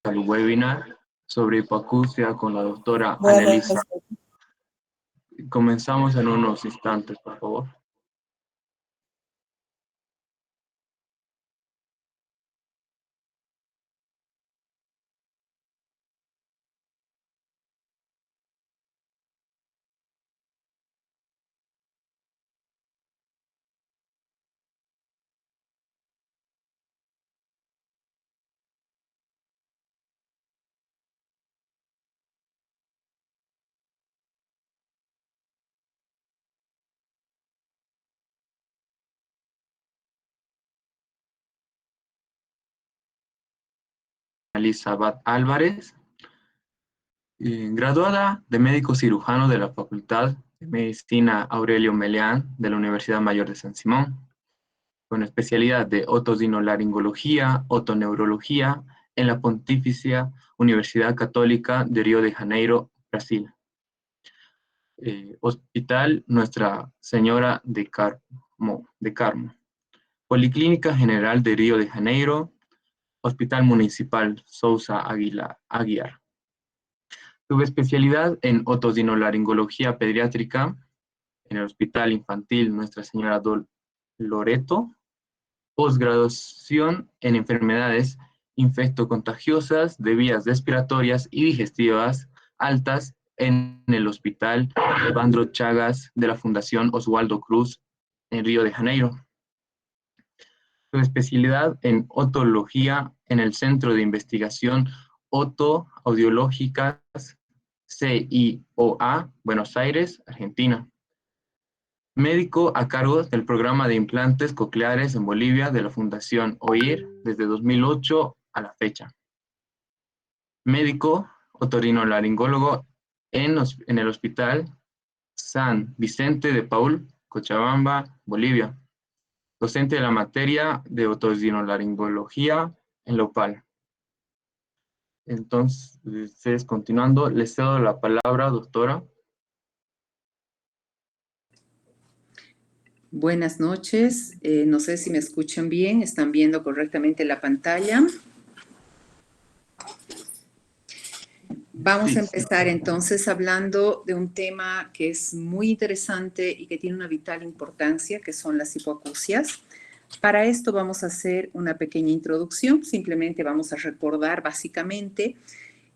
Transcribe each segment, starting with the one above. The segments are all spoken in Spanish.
al webinar sobre hipoacusia con la doctora Buenas Annelisa. Comenzamos en unos instantes, por favor. Elizabeth Álvarez, graduada de médico cirujano de la Facultad de Medicina Aurelio Meleán de la Universidad Mayor de San Simón, con especialidad de otorinolaringología, otoneurología en la Pontificia Universidad Católica de Río de Janeiro, Brasil. Hospital Nuestra Señora de Carmo. Policlínica General de Río de Janeiro, Hospital Municipal Sousa Aguiar. Subespecialidad en otorinolaringología pediátrica en el Hospital Infantil Nuestra Señora Loreto. Posgraduación en enfermedades infectocontagiosas de vías respiratorias y digestivas altas en el Hospital Evandro Chagas de la Fundación Oswaldo Cruz en Río de Janeiro. Su especialidad en otología en el Centro de Investigación Otoaudiológicas CIOA, Buenos Aires, Argentina. Médico a cargo del programa de implantes cocleares en Bolivia de la Fundación OIR desde 2008 a la fecha. Médico otorinolaringólogo en el Hospital San Vicente de Paul, Cochabamba, Bolivia. Docente de la materia de otorinolaringología en la UPAL. Entonces, continuando, le cedo la palabra, doctora. Buenas noches, no sé si me escuchan bien, están viendo correctamente la pantalla. Vamos a empezar entonces hablando de un tema que es muy interesante y que tiene una vital importancia, que son las hipoacusias. Para esto vamos a hacer una pequeña introducción, simplemente vamos a recordar básicamente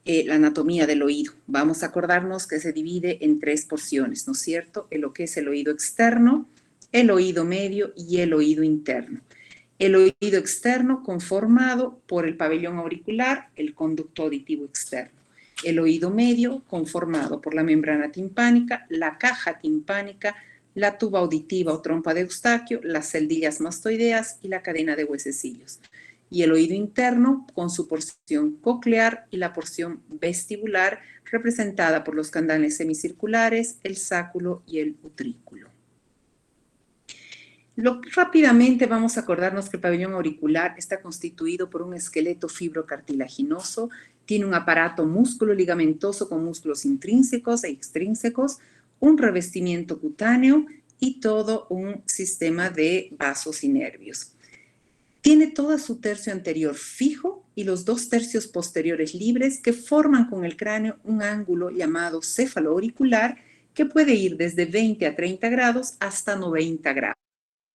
la anatomía del oído. Vamos a acordarnos que se divide en 3 porciones, ¿no es cierto? En lo que es el oído externo, el oído medio y el oído interno. El oído externo conformado por el pabellón auricular, el conducto auditivo externo. El oído medio conformado por la membrana timpánica, la caja timpánica, la tuba auditiva o trompa de Eustaquio, las celdillas mastoideas y la cadena de huesecillos. Y el oído interno con su porción coclear y la porción vestibular representada por los canales semicirculares, el sáculo y el utrículo. Rápidamente vamos a acordarnos que el pabellón auricular está constituido por un esqueleto fibrocartilaginoso, tiene un aparato músculo-ligamentoso con músculos intrínsecos e extrínsecos, un revestimiento cutáneo y todo un sistema de vasos y nervios. Tiene todo su tercio anterior fijo y los 2 tercios posteriores libres que forman con el cráneo un ángulo llamado cefaloauricular que puede ir desde 20 a 30 grados hasta 90 grados.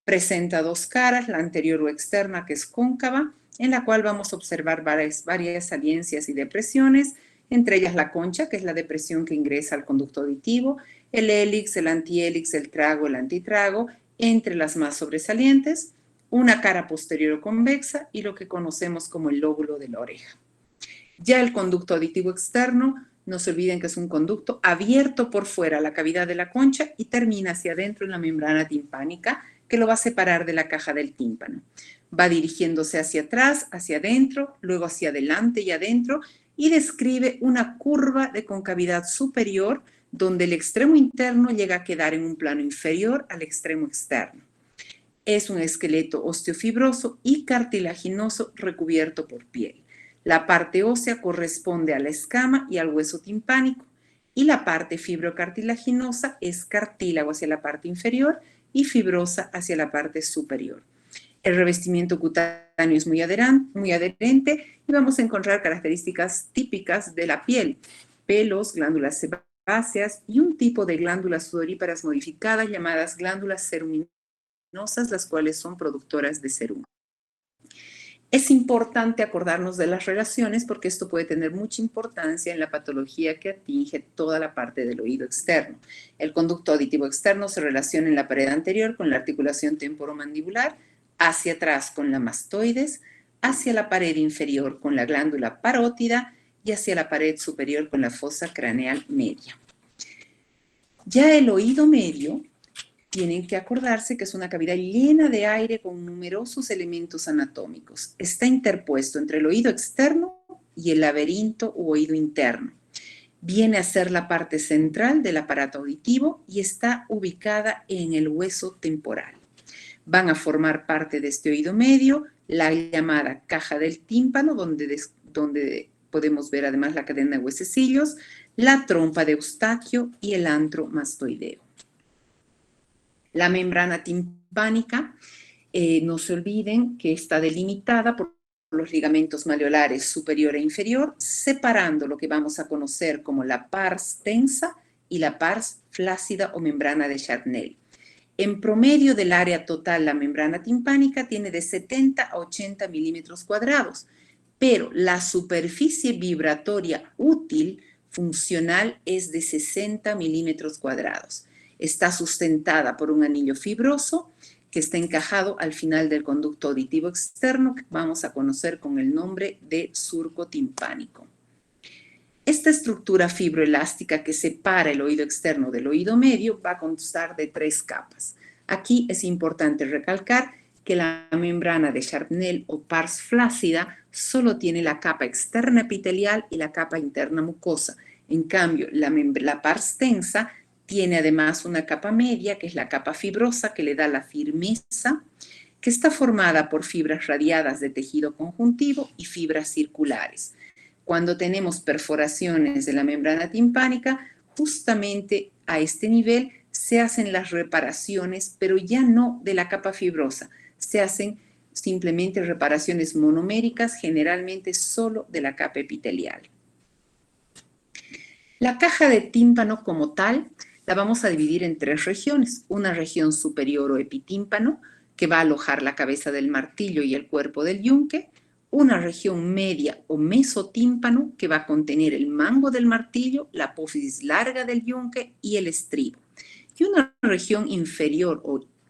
Presenta 2 caras, la anterior o externa que es cóncava, en la cual vamos a observar varias saliencias y depresiones, entre ellas la concha, que es la depresión que ingresa al conducto auditivo, el hélix, el antihélix, el trago, el antitrago, entre las más sobresalientes, una cara posterior convexa y lo que conocemos como el lóbulo de la oreja. Ya el conducto auditivo externo, no se olviden que es un conducto abierto por fuera a la cavidad de la concha y termina hacia adentro en la membrana timpánica, que lo va a separar de la caja del tímpano. Va dirigiéndose hacia atrás, hacia adentro, luego hacia adelante y adentro, y describe una curva de concavidad superior donde el extremo interno llega a quedar en un plano inferior al extremo externo. Es un esqueleto osteofibroso y cartilaginoso recubierto por piel. La parte ósea corresponde a la escama y al hueso timpánico, y la parte fibrocartilaginosa es cartílago hacia la parte inferior y fibrosa hacia la parte superior. El revestimiento cutáneo es muy adherente y vamos a encontrar características típicas de la piel, pelos, glándulas sebáceas y un tipo de glándulas sudoríparas modificadas llamadas glándulas ceruminosas, las cuales son productoras de serum. Es importante acordarnos de las relaciones porque esto puede tener mucha importancia en la patología que atinge toda la parte del oído externo. El conducto auditivo externo se relaciona en la pared anterior con la articulación temporomandibular, hacia atrás con la mastoides, hacia la pared inferior con la glándula parótida y hacia la pared superior con la fosa craneal media. Ya el oído medio, tienen que acordarse que es una cavidad llena de aire con numerosos elementos anatómicos. Está interpuesto entre el oído externo y el laberinto u oído interno. Viene a ser la parte central del aparato auditivo y está ubicada en el hueso temporal. Van a formar parte de este oído medio la llamada caja del tímpano, donde podemos ver además la cadena de huesecillos, la trompa de Eustaquio y el antro mastoideo. La membrana timpánica, no se olviden que está delimitada por los ligamentos maleolares superior e inferior, separando lo que vamos a conocer como la pars tensa y la pars flácida o membrana de Charnel. En promedio del área total, la membrana timpánica tiene de 70 a 80 milímetros cuadrados, pero la superficie vibratoria útil funcional es de 60 milímetros cuadrados. Está sustentada por un anillo fibroso que está encajado al final del conducto auditivo externo que vamos a conocer con el nombre de surco timpánico. Esta estructura fibroelástica que separa el oído externo del oído medio va a constar de 3 capas. Aquí es importante recalcar que la membrana de Charnel o pars flácida solo tiene la capa externa epitelial y la capa interna mucosa. En cambio, la pars tensa tiene además una capa media, que es la capa fibrosa, que le da la firmeza, que está formada por fibras radiadas de tejido conjuntivo y fibras circulares. Cuando tenemos perforaciones de la membrana timpánica, justamente a este nivel se hacen las reparaciones, pero ya no de la capa fibrosa, se hacen simplemente reparaciones monoméricas, generalmente solo de la capa epitelial. La caja de tímpano como tal la vamos a dividir en 3 regiones. Una región superior o epitímpano, que va a alojar la cabeza del martillo y el cuerpo del yunque. Una región media o mesotímpano, que va a contener el mango del martillo, la apófisis larga del yunque y el estribo. Y una región inferior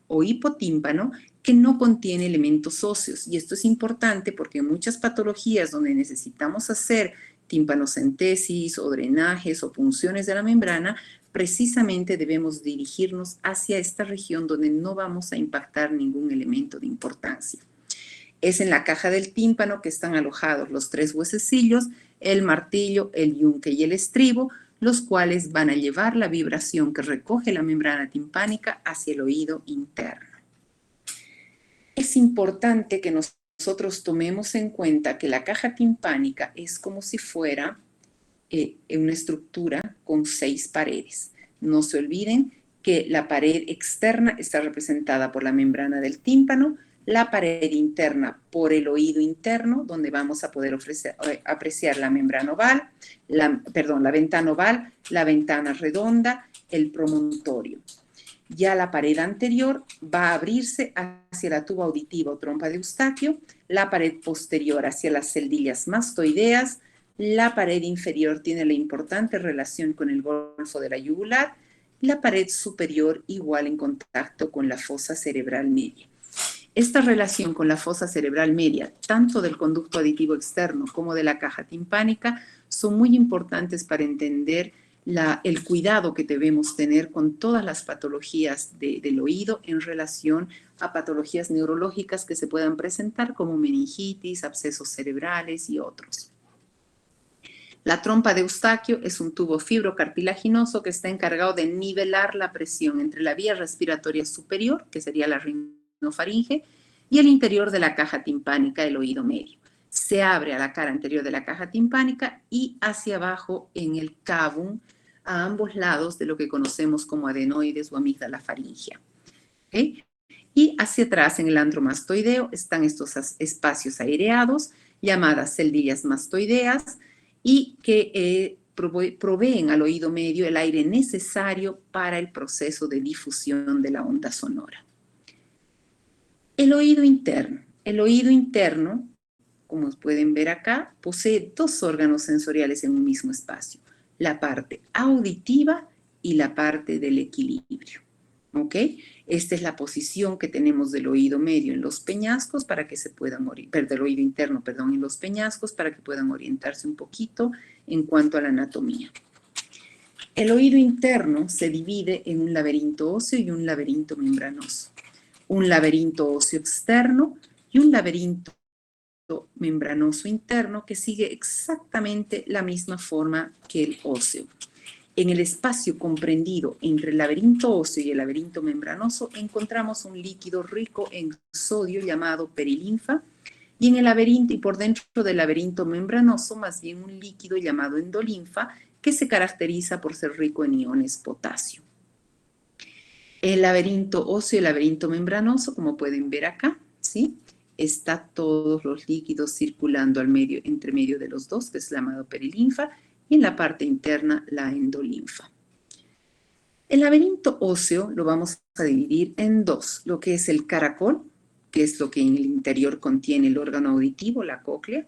o hipotímpano, que no contiene elementos óseos. Y esto es importante porque en muchas patologías donde necesitamos hacer tímpanocentesis o drenajes o punciones de la membrana, precisamente debemos dirigirnos hacia esta región donde no vamos a impactar ningún elemento de importancia. Es en la caja del tímpano que están alojados los 3 huesecillos, el martillo, el yunque y el estribo, los cuales van a llevar la vibración que recoge la membrana timpánica hacia el oído interno. Es importante que nosotros tomemos en cuenta que la caja timpánica es como si fuera una estructura con 6 paredes. No se olviden que la pared externa está representada por la membrana del tímpano, la pared interna por el oído interno, donde vamos a poder apreciar la membrana oval, la ventana oval, la ventana redonda, el promontorio. Ya la pared anterior va a abrirse hacia la tuba auditiva o trompa de Eustaquio, la pared posterior hacia las celdillas mastoideas, la pared inferior tiene la importante relación con el golfo de la yugular, la pared superior igual en contacto con la fosa cerebral media. Esta relación con la fosa cerebral media, tanto del conducto auditivo externo como de la caja timpánica, son muy importantes para entender el cuidado que debemos tener con todas las patologías del oído en relación a patologías neurológicas que se puedan presentar como meningitis, abscesos cerebrales y otros. La trompa de Eustaquio es un tubo fibrocartilaginoso que está encargado de nivelar la presión entre la vía respiratoria superior, que sería la rinofaringe, y el interior de la caja timpánica, el oído medio. Se abre a la cara anterior de la caja timpánica y hacia abajo en el cavum, a ambos lados de lo que conocemos como adenoides o amígdala faríngea. ¿Okay? Y hacia atrás, en el antro mastoideo, están estos espacios aireados, llamadas celdillas mastoideas, y que proveen al oído medio el aire necesario para el proceso de difusión de la onda sonora. El oído interno. El oído interno, como pueden ver acá, posee dos órganos sensoriales en un mismo espacio, la parte auditiva y la parte del equilibrio. ¿Ok? Esta es la posición que tenemos del oído medio en los peñascos para que se puedan del oído interno, perdón, en los peñascos para que puedan orientarse un poquito en cuanto a la anatomía. El oído interno se divide en un laberinto óseo y un laberinto membranoso. Un laberinto óseo externo y un laberinto membranoso interno que sigue exactamente la misma forma que el óseo. En el espacio comprendido entre el laberinto óseo y el laberinto membranoso encontramos un líquido rico en sodio llamado perilinfa y en el laberinto y por dentro del laberinto membranoso más bien un líquido llamado endolinfa que se caracteriza por ser rico en iones potasio. El laberinto óseo y el laberinto membranoso, como pueden ver acá, ¿sí? Está todos los líquidos circulando entre medio de los dos, que es llamado perilinfa, y en la parte interna la endolinfa. El laberinto óseo lo vamos a dividir en dos, lo que es el caracol, que es lo que en el interior contiene el órgano auditivo, la cóclea,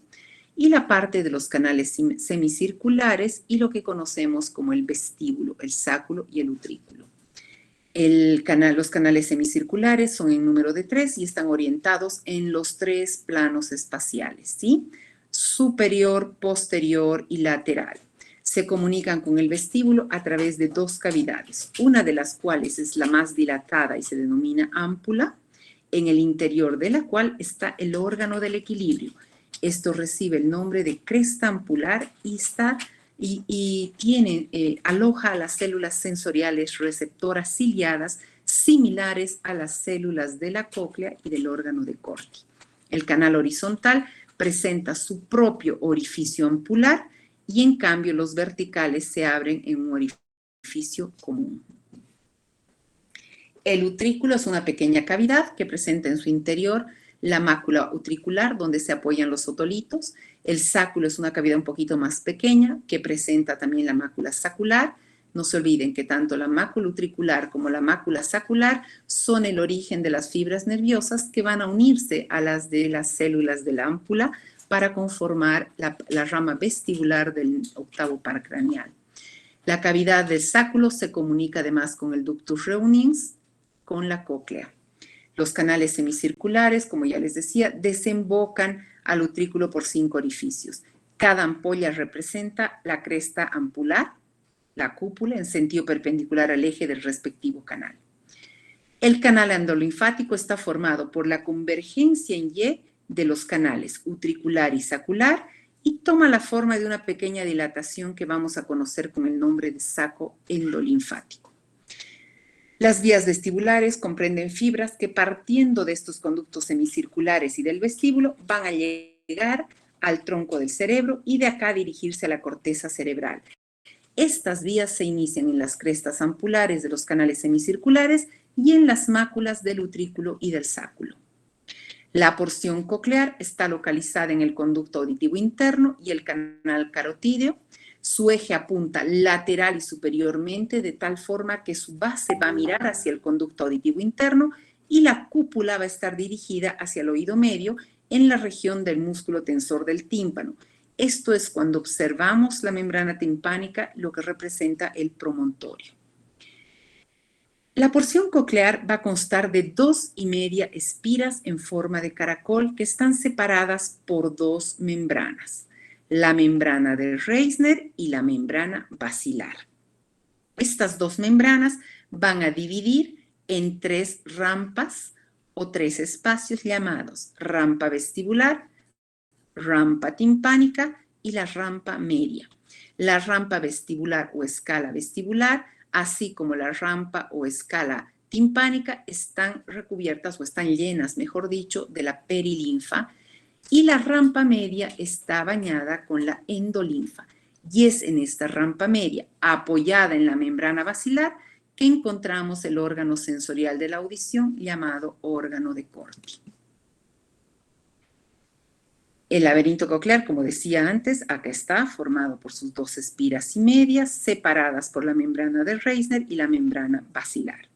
y la parte de los canales semicirculares y lo que conocemos como el vestíbulo, el sáculo y el utrículo. Los canales semicirculares son en número de 3 y están orientados en los 3 planos espaciales, ¿sí? Superior, posterior y lateral. Se comunican con el vestíbulo a través de 2 cavidades, una de las cuales es la más dilatada y se denomina ámpula, en el interior de la cual está el órgano del equilibrio. Esto recibe el nombre de cresta ampular y aloja a las células sensoriales receptoras ciliadas similares a las células de la cóclea y del órgano de Corti. El canal horizontal presenta su propio orificio ampular y en cambio los verticales se abren en un orificio común. El utrículo es una pequeña cavidad que presenta en su interior la mácula utricular donde se apoyan los otolitos. El sáculo es una cavidad un poquito más pequeña que presenta también la mácula sacular. No se olviden que tanto la mácula utricular como la mácula sacular son el origen de las fibras nerviosas que van a unirse a las de las células de la ámpula para conformar la rama vestibular del octavo par craneal. La cavidad del sáculo se comunica además con el ductus reuniens, con la cóclea. Los canales semicirculares, como ya les decía, desembocan al utrículo por 5 orificios. Cada ampolla representa la cresta ampular, la cúpula, en sentido perpendicular al eje del respectivo canal. El canal endolinfático está formado por la convergencia en Y de los canales utricular y sacular y toma la forma de una pequeña dilatación que vamos a conocer con el nombre de saco endolinfático. Las vías vestibulares comprenden fibras que partiendo de estos conductos semicirculares y del vestíbulo van a llegar al tronco del cerebro y de acá dirigirse a la corteza cerebral. Estas vías se inician en las crestas ampulares de los canales semicirculares y en las máculas del utrículo y del sáculo. La porción coclear está localizada en el conducto auditivo interno y el canal carotídeo. Su eje apunta lateral y superiormente de tal forma que su base va a mirar hacia el conducto auditivo interno y la cúpula va a estar dirigida hacia el oído medio en la región del músculo tensor del tímpano. Esto es cuando observamos la membrana timpánica, lo que representa el promontorio. La porción coclear va a constar de 2,5 espiras en forma de caracol que están separadas por 2 membranas, la membrana de Reisner y la membrana basilar. Estas 2 membranas van a dividir en 3 rampas o 3 espacios llamados rampa vestibular, rampa timpánica y la rampa media. La rampa vestibular o escala vestibular, así como la rampa o escala timpánica, están recubiertas o están llenas, mejor dicho, de la perilinfa y la rampa media está bañada con la endolinfa. Y es en esta rampa media, apoyada en la membrana basilar, que encontramos el órgano sensorial de la audición llamado órgano de Corti. El laberinto coclear, como decía antes, acá está, formado por sus dos espiras y medias, separadas por la membrana de Reisner y la membrana basilar.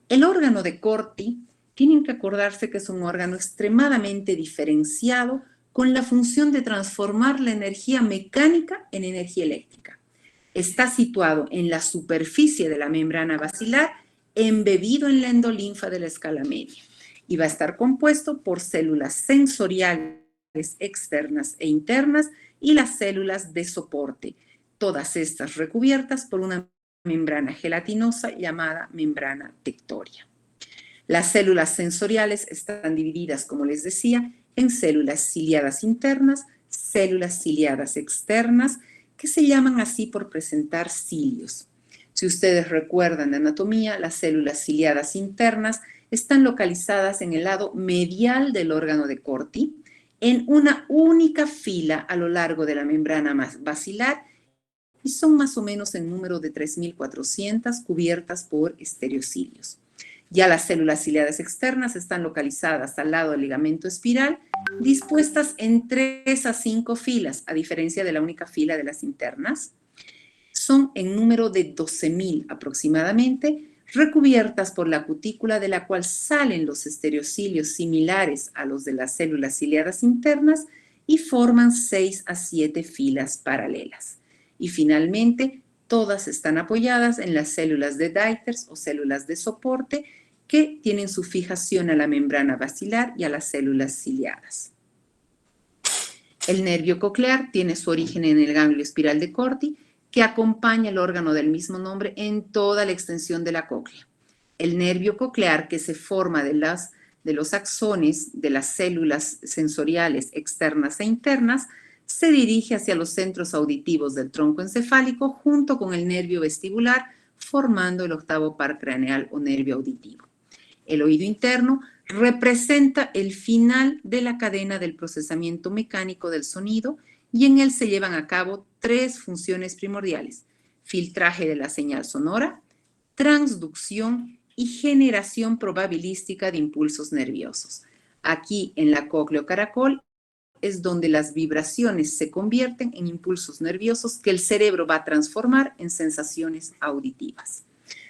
El órgano de Corti, tienen que acordarse que es un órgano extremadamente diferenciado con la función de transformar la energía mecánica en energía eléctrica. Está situado en la superficie de la membrana basilar, embebido en la endolinfa de la escala media, y va a estar compuesto por células sensoriales externas e internas y las células de soporte, todas estas recubiertas por una membrana gelatinosa llamada membrana tectoria. Las células sensoriales están divididas, como les decía, en células ciliadas internas, células ciliadas externas, que se llaman así por presentar cilios. Si ustedes recuerdan de anatomía, las células ciliadas internas están localizadas en el lado medial del órgano de Corti, en una única fila a lo largo de la membrana basilar, y son más o menos en número de 3.400 cubiertas por estereocilios. Ya las células ciliadas externas están localizadas al lado del ligamento espiral, dispuestas en 3 a 5 filas, a diferencia de la única fila de las internas. Son en número de 12.000 aproximadamente, recubiertas por la cutícula de la cual salen los estereocilios similares a los de las células ciliadas internas y forman 6 a 7 filas paralelas. Y finalmente, todas están apoyadas en las células de Deiters o células de soporte que tienen su fijación a la membrana basilar y a las células ciliadas. El nervio coclear tiene su origen en el ganglio espiral de Corti, que acompaña el órgano del mismo nombre en toda la extensión de la cóclea. El nervio coclear, que se forma de los axones de las células sensoriales externas e internas, se dirige hacia los centros auditivos del tronco encefálico junto con el nervio vestibular, formando el octavo par craneal o nervio auditivo. El oído interno representa el final de la cadena del procesamiento mecánico del sonido y en él se llevan a cabo 3 funciones primordiales: filtraje de la señal sonora, transducción y generación probabilística de impulsos nerviosos. Aquí en la cócleo caracol es donde las vibraciones se convierten en impulsos nerviosos que el cerebro va a transformar en sensaciones auditivas.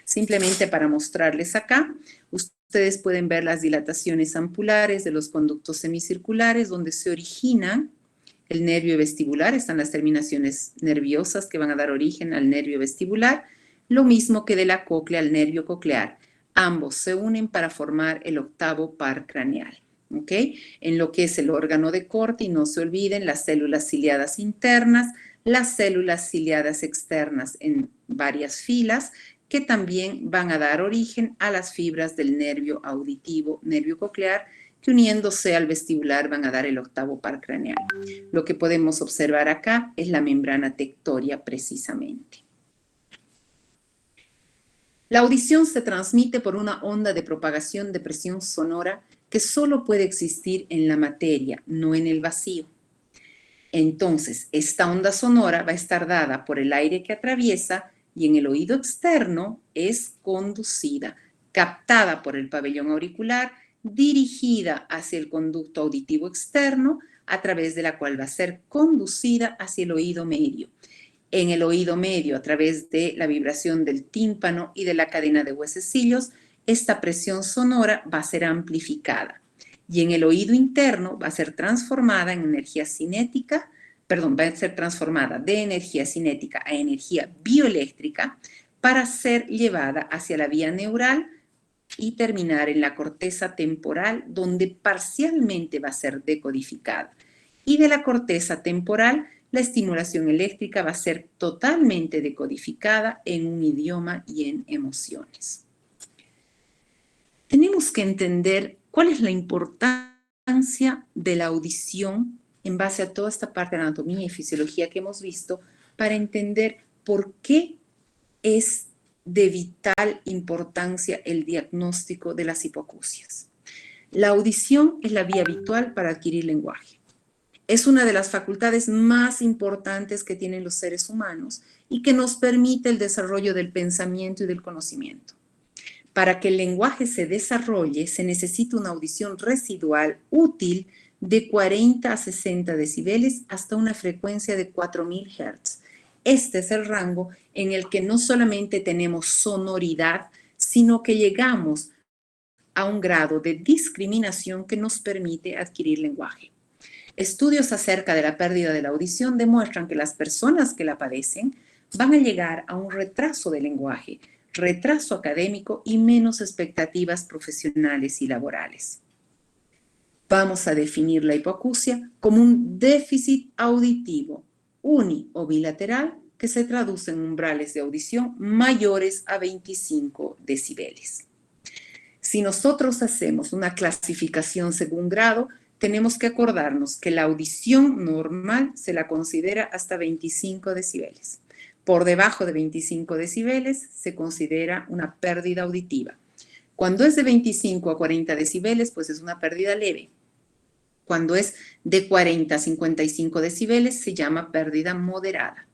Simplemente para mostrarles acá, ustedes pueden ver las dilataciones ampulares de los conductos semicirculares donde se originan el nervio vestibular, están las terminaciones nerviosas que van a dar origen al nervio vestibular, lo mismo que de la cóclea al nervio coclear. Ambos se unen para formar el octavo par craneal. ¿Okay? En lo que es el órgano de Corti, no se olviden las células ciliadas internas, las células ciliadas externas en varias filas, que también van a dar origen a las fibras del nervio auditivo, nervio coclear, que uniéndose al vestibular van a dar el octavo par craneal. Lo que podemos observar acá es la membrana tectoria precisamente. La audición se transmite por una onda de propagación de presión sonora que solo puede existir en la materia, no en el vacío. Entonces, esta onda sonora va a estar dada por el aire que atraviesa y en el oído externo es conducida, captada por el pabellón auricular, dirigida hacia el conducto auditivo externo, a través de la cual va a ser conducida hacia el oído medio. En el oído medio, a través de la vibración del tímpano y de la cadena de huesecillos, esta presión sonora va a ser amplificada. Y en el oído interno va a ser transformada en energía cinética, va a ser transformada de energía cinética a energía bioeléctrica para ser llevada hacia la vía neural y terminar en la corteza temporal, donde parcialmente va a ser decodificada. Y de la corteza temporal, la estimulación eléctrica va a ser totalmente decodificada en un idioma y en emociones. Tenemos que entender cuál es la importancia de la audición en base a toda esta parte de anatomía y fisiología que hemos visto para entender por qué es de vital importancia el diagnóstico de las hipoacusias. La audición es la vía habitual para adquirir lenguaje. Es una de las facultades más importantes que tienen los seres humanos y que nos permite el desarrollo del pensamiento y del conocimiento. Para que el lenguaje se desarrolle, se necesita una audición residual útil de 40 a 60 decibeles hasta una frecuencia de 4000 Hz. Este es el rango en el que no solamente tenemos sonoridad, sino que llegamos a un grado de discriminación que nos permite adquirir lenguaje. Estudios acerca de la pérdida de la audición demuestran que las personas que la padecen van a llegar a un retraso de lenguaje, retraso académico y menos expectativas profesionales y laborales. Vamos a definir la hipoacusia como un déficit auditivo uni o bilateral que se traduce en umbrales de audición mayores a 25 decibeles. Si nosotros hacemos una clasificación según grado, tenemos que acordarnos que la audición normal se la considera hasta 25 decibeles. Por debajo de 25 decibeles se considera una pérdida auditiva. Cuando es de 25 a 40 decibeles, pues es una pérdida leve. Cuando es de 40 a 55 decibeles, se llama pérdida moderada.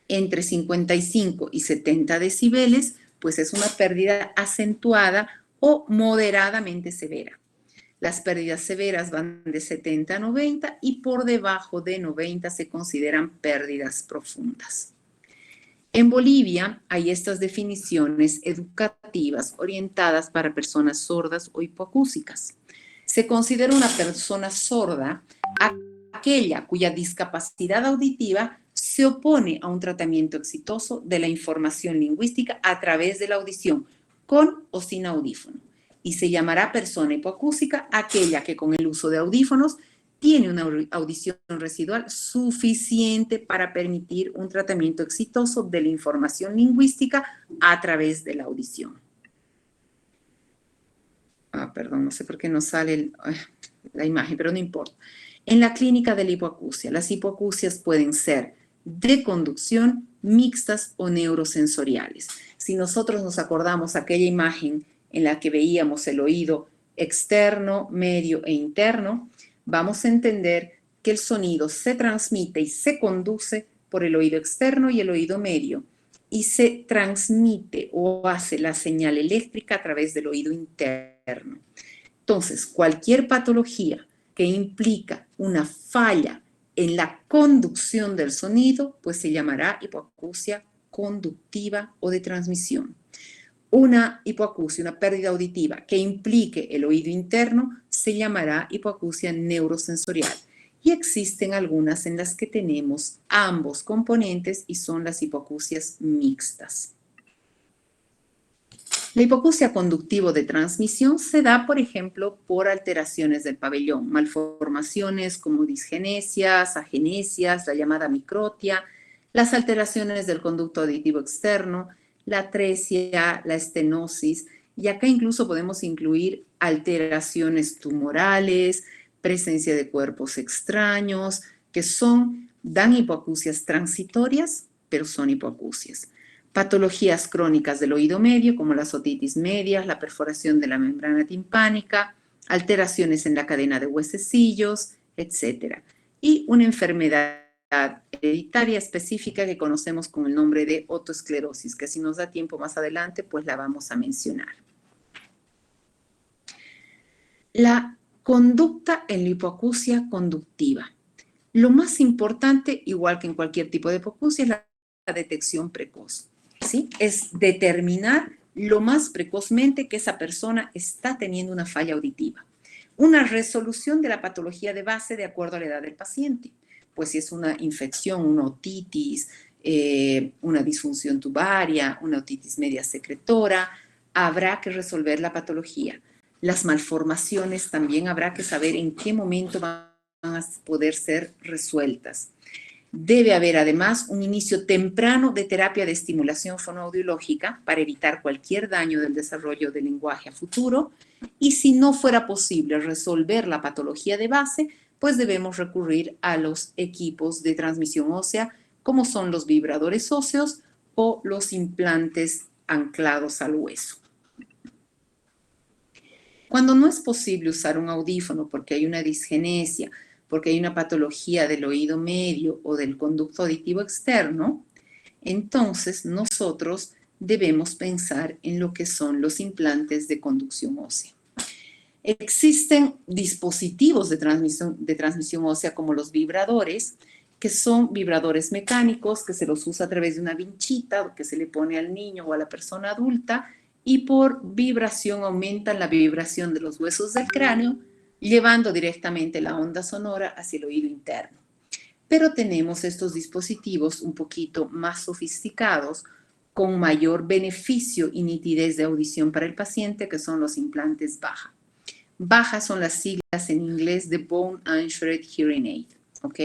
Entre 55 y 70 decibeles, pues es una pérdida acentuada o moderadamente severa. Las pérdidas severas van de 70 a 90 y por debajo de 90 se consideran pérdidas profundas. En Bolivia hay estas definiciones educativas orientadas para personas sordas o hipoacúsicas. Se considera una persona sorda aquella cuya discapacidad auditiva se opone a un tratamiento exitoso de la información lingüística a través de la audición, con o sin audífono. Y se llamará persona hipoacúsica aquella que con el uso de audífonos tiene una audición residual suficiente para permitir un tratamiento exitoso de la información lingüística a través de la audición. Perdón, no sé por qué no sale la imagen, pero no importa. En la clínica de la hipoacusia, las hipoacusias pueden ser de conducción, mixtas o neurosensoriales. Si nosotros nos acordamos aquella imagen en la que veíamos el oído externo, medio e interno, vamos a entender que el sonido se transmite y se conduce por el oído externo y el oído medio y se transmite o hace la señal eléctrica a través del oído interno. Entonces, cualquier patología que implica una falla en la conducción del sonido, pues se llamará hipoacusia conductiva o de transmisión. Una hipoacusia, una pérdida auditiva que implique el oído interno, se llamará hipoacusia neurosensorial. Y existen algunas en las que tenemos ambos componentes y son las hipoacusias mixtas. La hipoacusia conductivo de transmisión se da, por ejemplo, por alteraciones del pabellón, malformaciones como disgenesias, agenesias, la llamada microtia, las alteraciones del conducto auditivo externo, la atresia, la estenosis, y acá incluso podemos incluir alteraciones tumorales, presencia de cuerpos extraños, que dan hipoacusias transitorias, pero son hipoacusias. Patologías crónicas del oído medio, como las otitis medias, la perforación de la membrana timpánica, alteraciones en la cadena de huesecillos, etc. Y una enfermedad hereditaria específica que conocemos con el nombre de otoesclerosis, que si nos da tiempo más adelante, pues la vamos a mencionar. La conducta en la hipoacusia conductiva. Lo más importante, igual que en cualquier tipo de hipoacusia, es la detección precoz. ¿Sí? Es determinar lo más precozmente que esa persona está teniendo una falla auditiva. Una resolución de la patología de base de acuerdo a la edad del paciente. Pues si es una infección, una otitis, una disfunción tubaria, una otitis media secretora, habrá que resolver la patología. Las malformaciones también habrá que saber en qué momento van a poder ser resueltas. Debe haber además un inicio temprano de terapia de estimulación fonoaudiológica para evitar cualquier daño del desarrollo del lenguaje a futuro. Y si no fuera posible resolver la patología de base, pues debemos recurrir a los equipos de transmisión ósea, como son los vibradores óseos o los implantes anclados al hueso. Cuando no es posible usar un audífono porque hay una disgenesia, porque hay una patología del oído medio o del conducto auditivo externo, entonces nosotros debemos pensar en lo que son los implantes de conducción ósea. Existen dispositivos de transmisión ósea como los vibradores, que son vibradores mecánicos que se los usa a través de una vinchita que se le pone al niño o a la persona adulta y por vibración aumentan la vibración de los huesos del cráneo, llevando directamente la onda sonora hacia el oído interno. Pero tenemos estos dispositivos un poquito más sofisticados, con mayor beneficio y nitidez de audición para el paciente, que son los implantes BAHA. BAHA son las siglas en inglés de Bone Anchored Hearing Aid, ¿ok?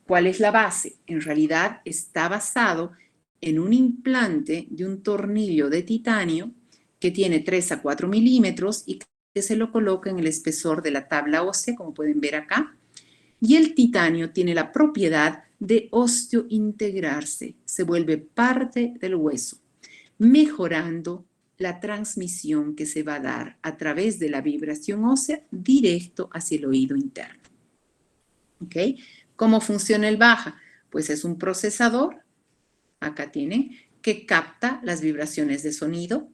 ¿Cuál es la base? En realidad está basado en un implante de un tornillo de titanio que tiene 3 a 4 milímetros y que se lo coloca en el espesor de la tabla ósea, como pueden ver acá. Y el titanio tiene la propiedad de osteointegrarse, se vuelve parte del hueso, mejorando la transmisión que se va a dar a través de la vibración ósea directo hacia el oído interno. ¿Ok? ¿Cómo funciona el BAHA? Pues es un procesador, acá tienen, que capta las vibraciones de sonido,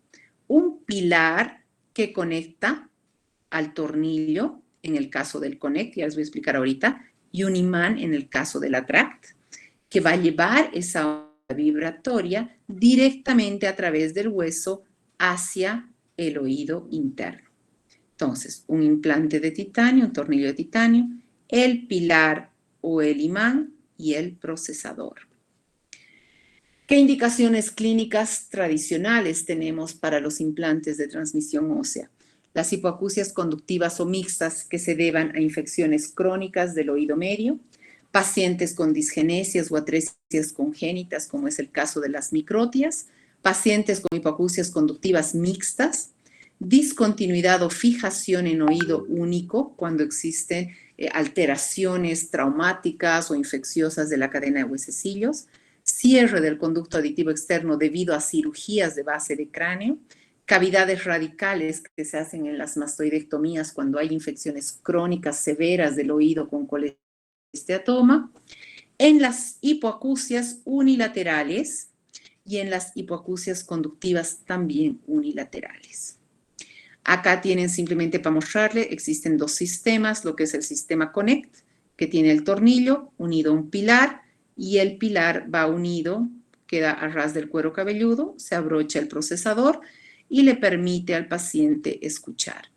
un pilar que conecta al tornillo, en el caso del Connect, ya les voy a explicar ahorita, y un imán en el caso del Attract, que va a llevar esa onda vibratoria directamente a través del hueso hacia el oído interno. Entonces, un implante de titanio, un tornillo de titanio, el pilar o el imán y el procesador. ¿Qué indicaciones clínicas tradicionales tenemos para los implantes de transmisión ósea? Las hipoacusias conductivas o mixtas que se deban a infecciones crónicas del oído medio, pacientes con disgenesias o atresias congénitas, como es el caso de las microtias, pacientes con hipoacusias conductivas mixtas, discontinuidad o fijación en oído único cuando existen alteraciones traumáticas o infecciosas de la cadena de huesecillos, cierre del conducto auditivo externo debido a cirugías de base de cráneo, cavidades radicales que se hacen en las mastoidectomías cuando hay infecciones crónicas severas del oído con colesteatoma, en las hipoacusias unilaterales y en las hipoacusias conductivas también unilaterales. Acá tienen simplemente para mostrarle, existen dos sistemas, lo que es el sistema Connect, que tiene el tornillo unido a un pilar y el pilar va unido, queda a ras del cuero cabelludo, se abrocha el procesador y le permite al paciente escuchar.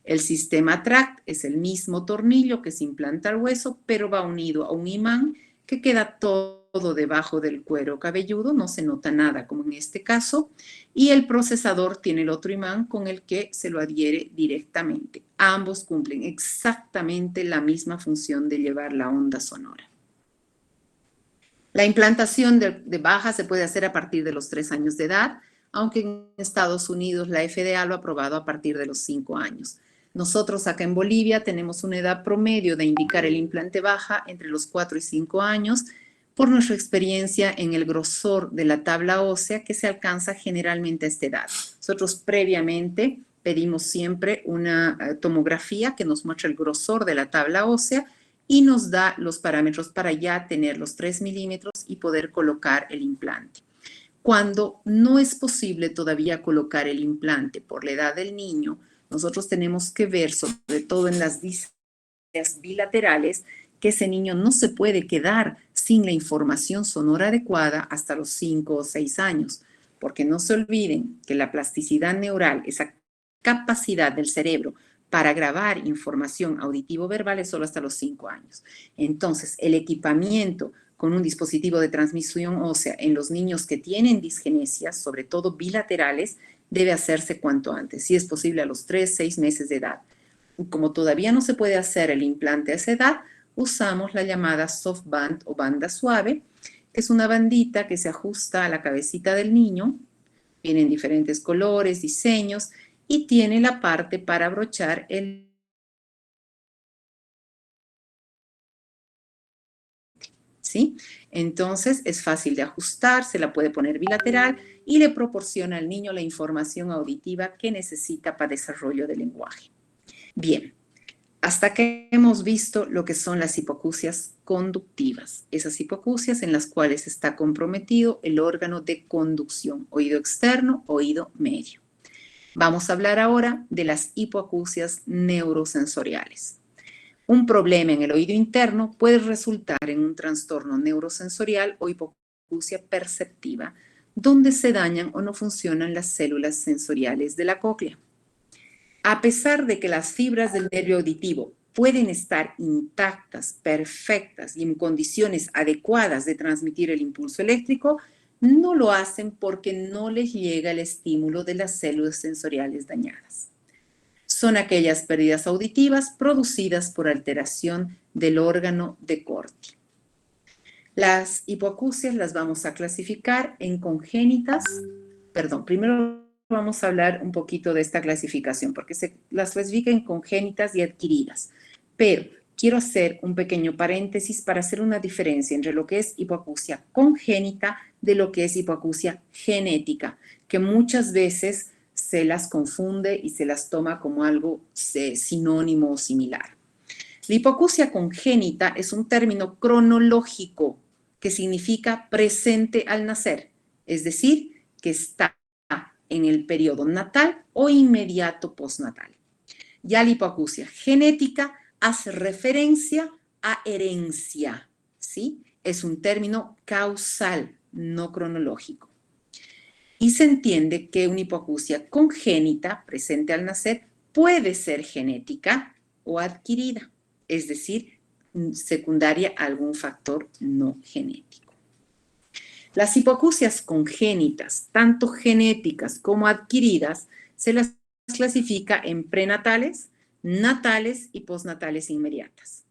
El sistema Attract es el mismo tornillo que se implanta al hueso, pero va unido a un imán que queda todo debajo del cuero cabelludo, no se nota nada como en este caso, y el procesador tiene el otro imán con el que se lo adhiere directamente. Ambos cumplen exactamente la misma función de llevar la onda sonora. La implantación de BAHA se puede hacer a partir de los 3 años de edad, aunque en Estados Unidos la FDA lo ha aprobado a partir de los 5 años. Nosotros acá en Bolivia tenemos una edad promedio de indicar el implante BAHA entre los 4 y 5 años por nuestra experiencia en el grosor de la tabla ósea que se alcanza generalmente a esta edad. Nosotros previamente pedimos siempre una tomografía que nos muestra el grosor de la tabla ósea y nos da los parámetros para ya tener los 3 milímetros y poder colocar el implante. Cuando no es posible todavía colocar el implante por la edad del niño, nosotros tenemos que ver, sobre todo en las discapacidades bilaterales, que ese niño no se puede quedar sin la información sonora adecuada hasta los 5 o 6 años, porque no se olviden que la plasticidad neural, esa capacidad del cerebro para grabar información auditivo-verbal es solo hasta los 5 años. Entonces, el equipamiento con un dispositivo de transmisión ósea en los niños que tienen disgenesias, sobre todo bilaterales, debe hacerse cuanto antes, si es posible a los 3, 6 meses de edad. Como todavía no se puede hacer el implante a esa edad, usamos la llamada soft band o banda suave, que es una bandita que se ajusta a la cabecita del niño, viene en diferentes colores, diseños, y tiene la parte para abrochar el... ¿Sí? Entonces es fácil de ajustar, se la puede poner bilateral y le proporciona al niño la información auditiva que necesita para desarrollo del lenguaje. Bien, Hasta que hemos visto lo que son las hipoacusias conductivas, esas hipoacusias en las cuales está comprometido el órgano de conducción, oído externo, oído medio. Vamos a hablar ahora de las hipoacusias neurosensoriales. Un problema en el oído interno puede resultar en un trastorno neurosensorial o hipoacusia perceptiva, donde se dañan o no funcionan las células sensoriales de la cóclea. A pesar de que las fibras del nervio auditivo pueden estar intactas, perfectas y en condiciones adecuadas de transmitir el impulso eléctrico, no lo hacen porque no les llega el estímulo de las células sensoriales dañadas. Son aquellas pérdidas auditivas producidas por alteración del órgano de Corti. Las hipoacusias las vamos a clasificar en congénitas, primero vamos a hablar un poquito de esta clasificación, porque se las clasifica en congénitas y adquiridas. Pero quiero hacer un pequeño paréntesis para hacer una diferencia entre lo que es hipoacusia congénita de lo que es hipoacusia genética, que muchas veces se las confunde y se las toma como algo sinónimo o similar. La hipoacusia congénita es un término cronológico que significa presente al nacer, es decir, que está en el periodo natal o inmediato postnatal. Ya la hipoacusia genética hace referencia a herencia, ¿sí? Es un término causal, no cronológico. Y se entiende que una hipoacusia congénita, presente al nacer, puede ser genética o adquirida, es decir, secundaria a algún factor no genético. Las hipoacusias congénitas, tanto genéticas como adquiridas, se las clasifica en prenatales, natales y postnatales inmediatas.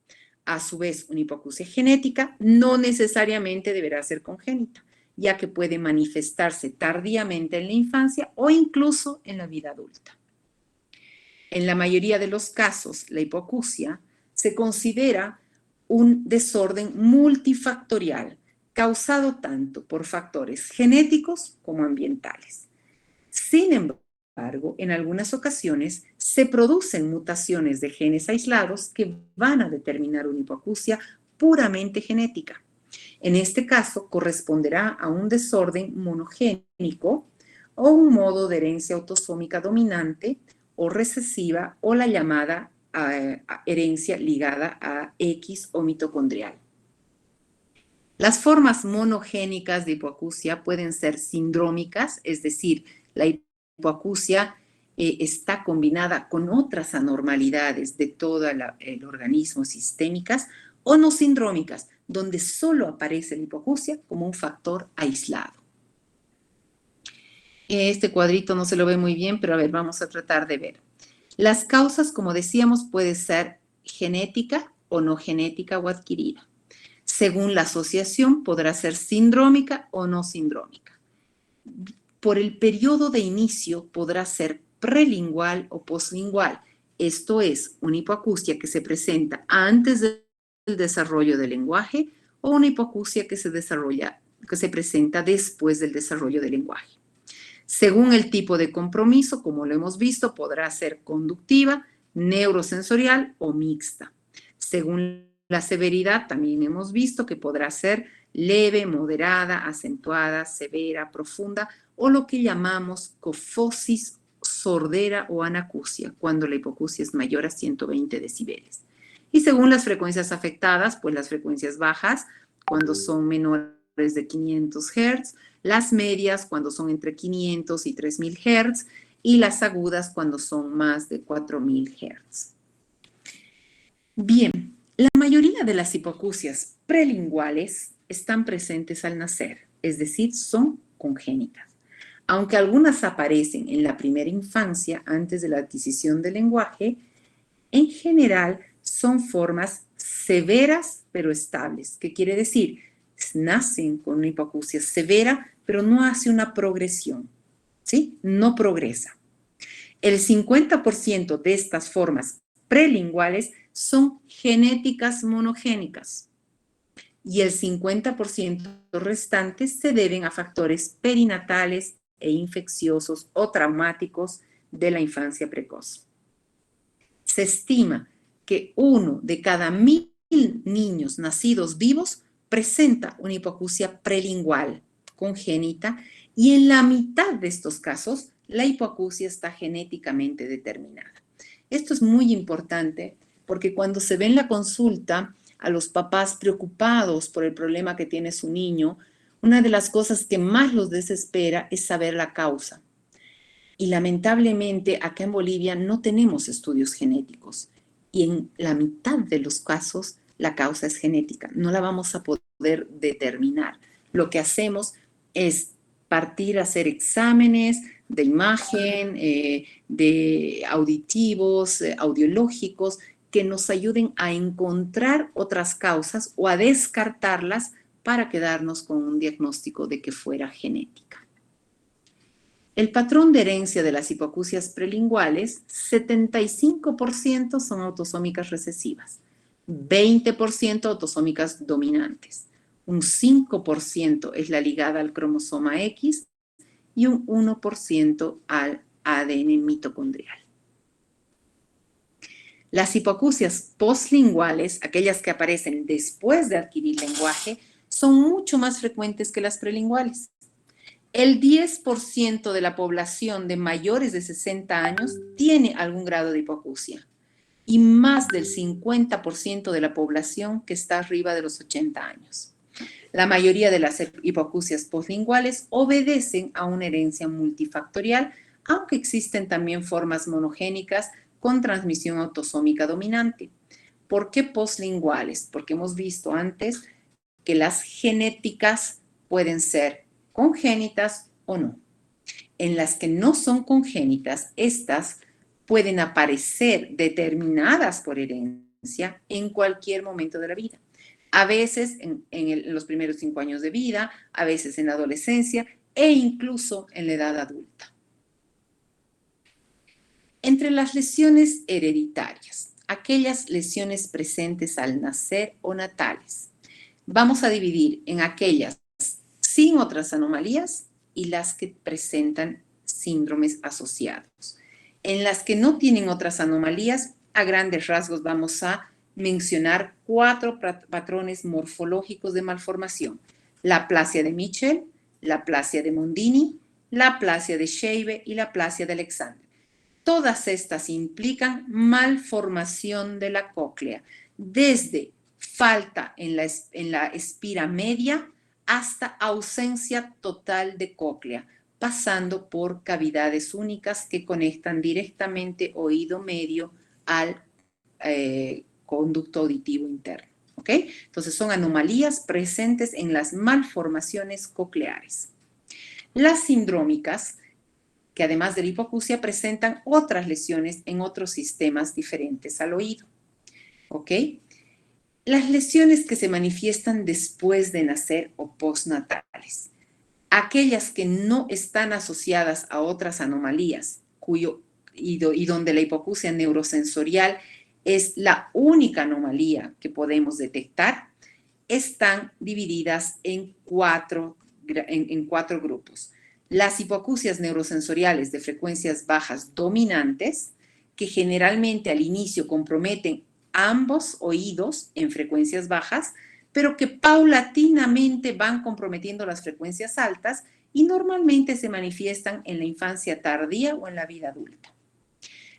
A su vez, una hipoacusia genética no necesariamente deberá ser congénita, ya que puede manifestarse tardíamente en la infancia o incluso en la vida adulta. En la mayoría de los casos, la hipoacusia se considera un desorden multifactorial, causado tanto por factores genéticos como ambientales. Sin embargo, en algunas ocasiones se producen mutaciones de genes aislados que van a determinar una hipoacusia puramente genética. En este caso, corresponderá a un desorden monogénico o un modo de herencia autosómica dominante o recesiva o la llamada herencia ligada a X o mitocondrial. Las formas monogénicas de hipoacusia pueden ser sindrómicas, es decir, la hipoacusia está combinada con otras anormalidades de todo el organismo sistémicas, o no sindrómicas, donde solo aparece la hipoacusia como un factor aislado. Este cuadrito no se lo ve muy bien, pero a ver, vamos a tratar de ver. Las causas, como decíamos, puede ser genética o no genética o adquirida. Según la asociación, podrá ser sindrómica o no sindrómica. Por el periodo de inicio, podrá ser prelingual o postlingual. Esto es, una hipoacusia que se presenta antes del desarrollo del lenguaje o una hipoacusia que se presenta después del desarrollo del lenguaje. Según el tipo de compromiso, como lo hemos visto, podrá ser conductiva, neurosensorial o mixta. Según la severidad, también hemos visto que podrá ser leve, moderada, acentuada, severa, profunda o lo que llamamos cofosis sordera o anacusia, cuando la hipoacusia es mayor a 120 decibeles. Y según las frecuencias afectadas, pues las frecuencias bajas, cuando son menores de 500 Hz, las medias cuando son entre 500 y 3000 Hz y las agudas cuando son más de 4000 Hz. Bien, la mayoría de las hipoacusias prelinguales están presentes al nacer, es decir, son congénitas. Aunque algunas aparecen en la primera infancia antes de la adquisición del lenguaje, en general son formas severas pero estables. ¿Qué quiere decir? Nacen con una hipoacusia severa, pero no hace una progresión, ¿sí? No progresa. El 50% de estas formas prelinguales son genéticas monogénicas y el 50% restantes se deben a factores perinatales e infecciosos o traumáticos de la infancia precoz. Se estima que 1 de cada 1000 niños nacidos vivos presenta una hipoacusia prelingual congénita, y en la mitad de estos casos la hipoacusia está genéticamente determinada. Esto es muy importante porque cuando se ve en la consulta a los papás preocupados por el problema que tiene su niño, una de las cosas que más los desespera es saber la causa. Y lamentablemente acá en Bolivia no tenemos estudios genéticos, y en la mitad de los casos la causa es genética, no la vamos a poder determinar. Lo que hacemos es partir a hacer exámenes de imagen, de auditivos, audiológicos, que nos ayuden a encontrar otras causas o a descartarlas para quedarnos con un diagnóstico de que fuera genética. El patrón de herencia de las hipoacusias prelinguales, 75% son autosómicas recesivas, 20% autosómicas dominantes, un 5% es la ligada al cromosoma X y un 1% al ADN mitocondrial. Las hipoacusias postlinguales, aquellas que aparecen después de adquirir lenguaje, son mucho más frecuentes que las prelinguales. El 10% de la población de mayores de 60 años tiene algún grado de hipoacusia, y más del 50% de la población que está arriba de los 80 años. La mayoría de las hipoacusias postlinguales obedecen a una herencia multifactorial, aunque existen también formas monogénicas con transmisión autosómica dominante. ¿Por qué postlinguales? Porque hemos visto antes que las genéticas pueden ser congénitas o no. En las que no son congénitas, estas pueden aparecer determinadas por herencia en cualquier momento de la vida. A veces en los primeros 5 años de vida, a veces en la adolescencia e incluso en la edad adulta. Entre las lesiones hereditarias, aquellas lesiones presentes al nacer o natales, vamos a dividir en aquellas sin otras anomalías y las que presentan síndromes asociados. En las que no tienen otras anomalías, a grandes rasgos vamos a mencionar 4 patrones morfológicos de malformación: la aplasia de Mitchell, la aplasia de Mondini, la aplasia de Scheibe y la aplasia de Alexander. Todas estas implican malformación de la cóclea, desde falta en la espira media hasta ausencia total de cóclea, pasando por cavidades únicas que conectan directamente oído medio al conducto auditivo interno. ¿Ok? Entonces son anomalías presentes en las malformaciones cocleares. Las sindrómicas, que además de la hipoacusia presentan otras lesiones en otros sistemas diferentes al oído. ¿Ok? Las lesiones que se manifiestan después de nacer o postnatales, aquellas que no están asociadas a otras anomalías y donde la hipoacusia neurosensorial es la única anomalía que podemos detectar, están divididas en cuatro grupos. Las hipoacusias neurosensoriales de frecuencias bajas dominantes, que generalmente al inicio comprometen ambos oídos en frecuencias bajas, pero que paulatinamente van comprometiendo las frecuencias altas y normalmente se manifiestan en la infancia tardía o en la vida adulta.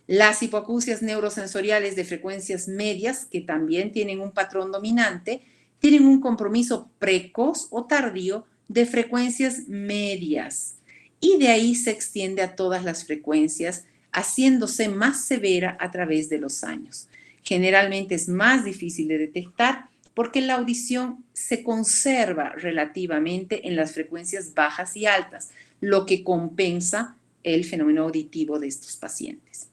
Las hipoacusias neurosensoriales de frecuencias medias, que también tienen un patrón dominante, tienen un compromiso precoz o tardío de frecuencias medias, y de ahí se extiende a todas las frecuencias, haciéndose más severa a través de los años. Generalmente es más difícil de detectar porque la audición se conserva relativamente en las frecuencias bajas y altas, lo que compensa el fenómeno auditivo de estos pacientes.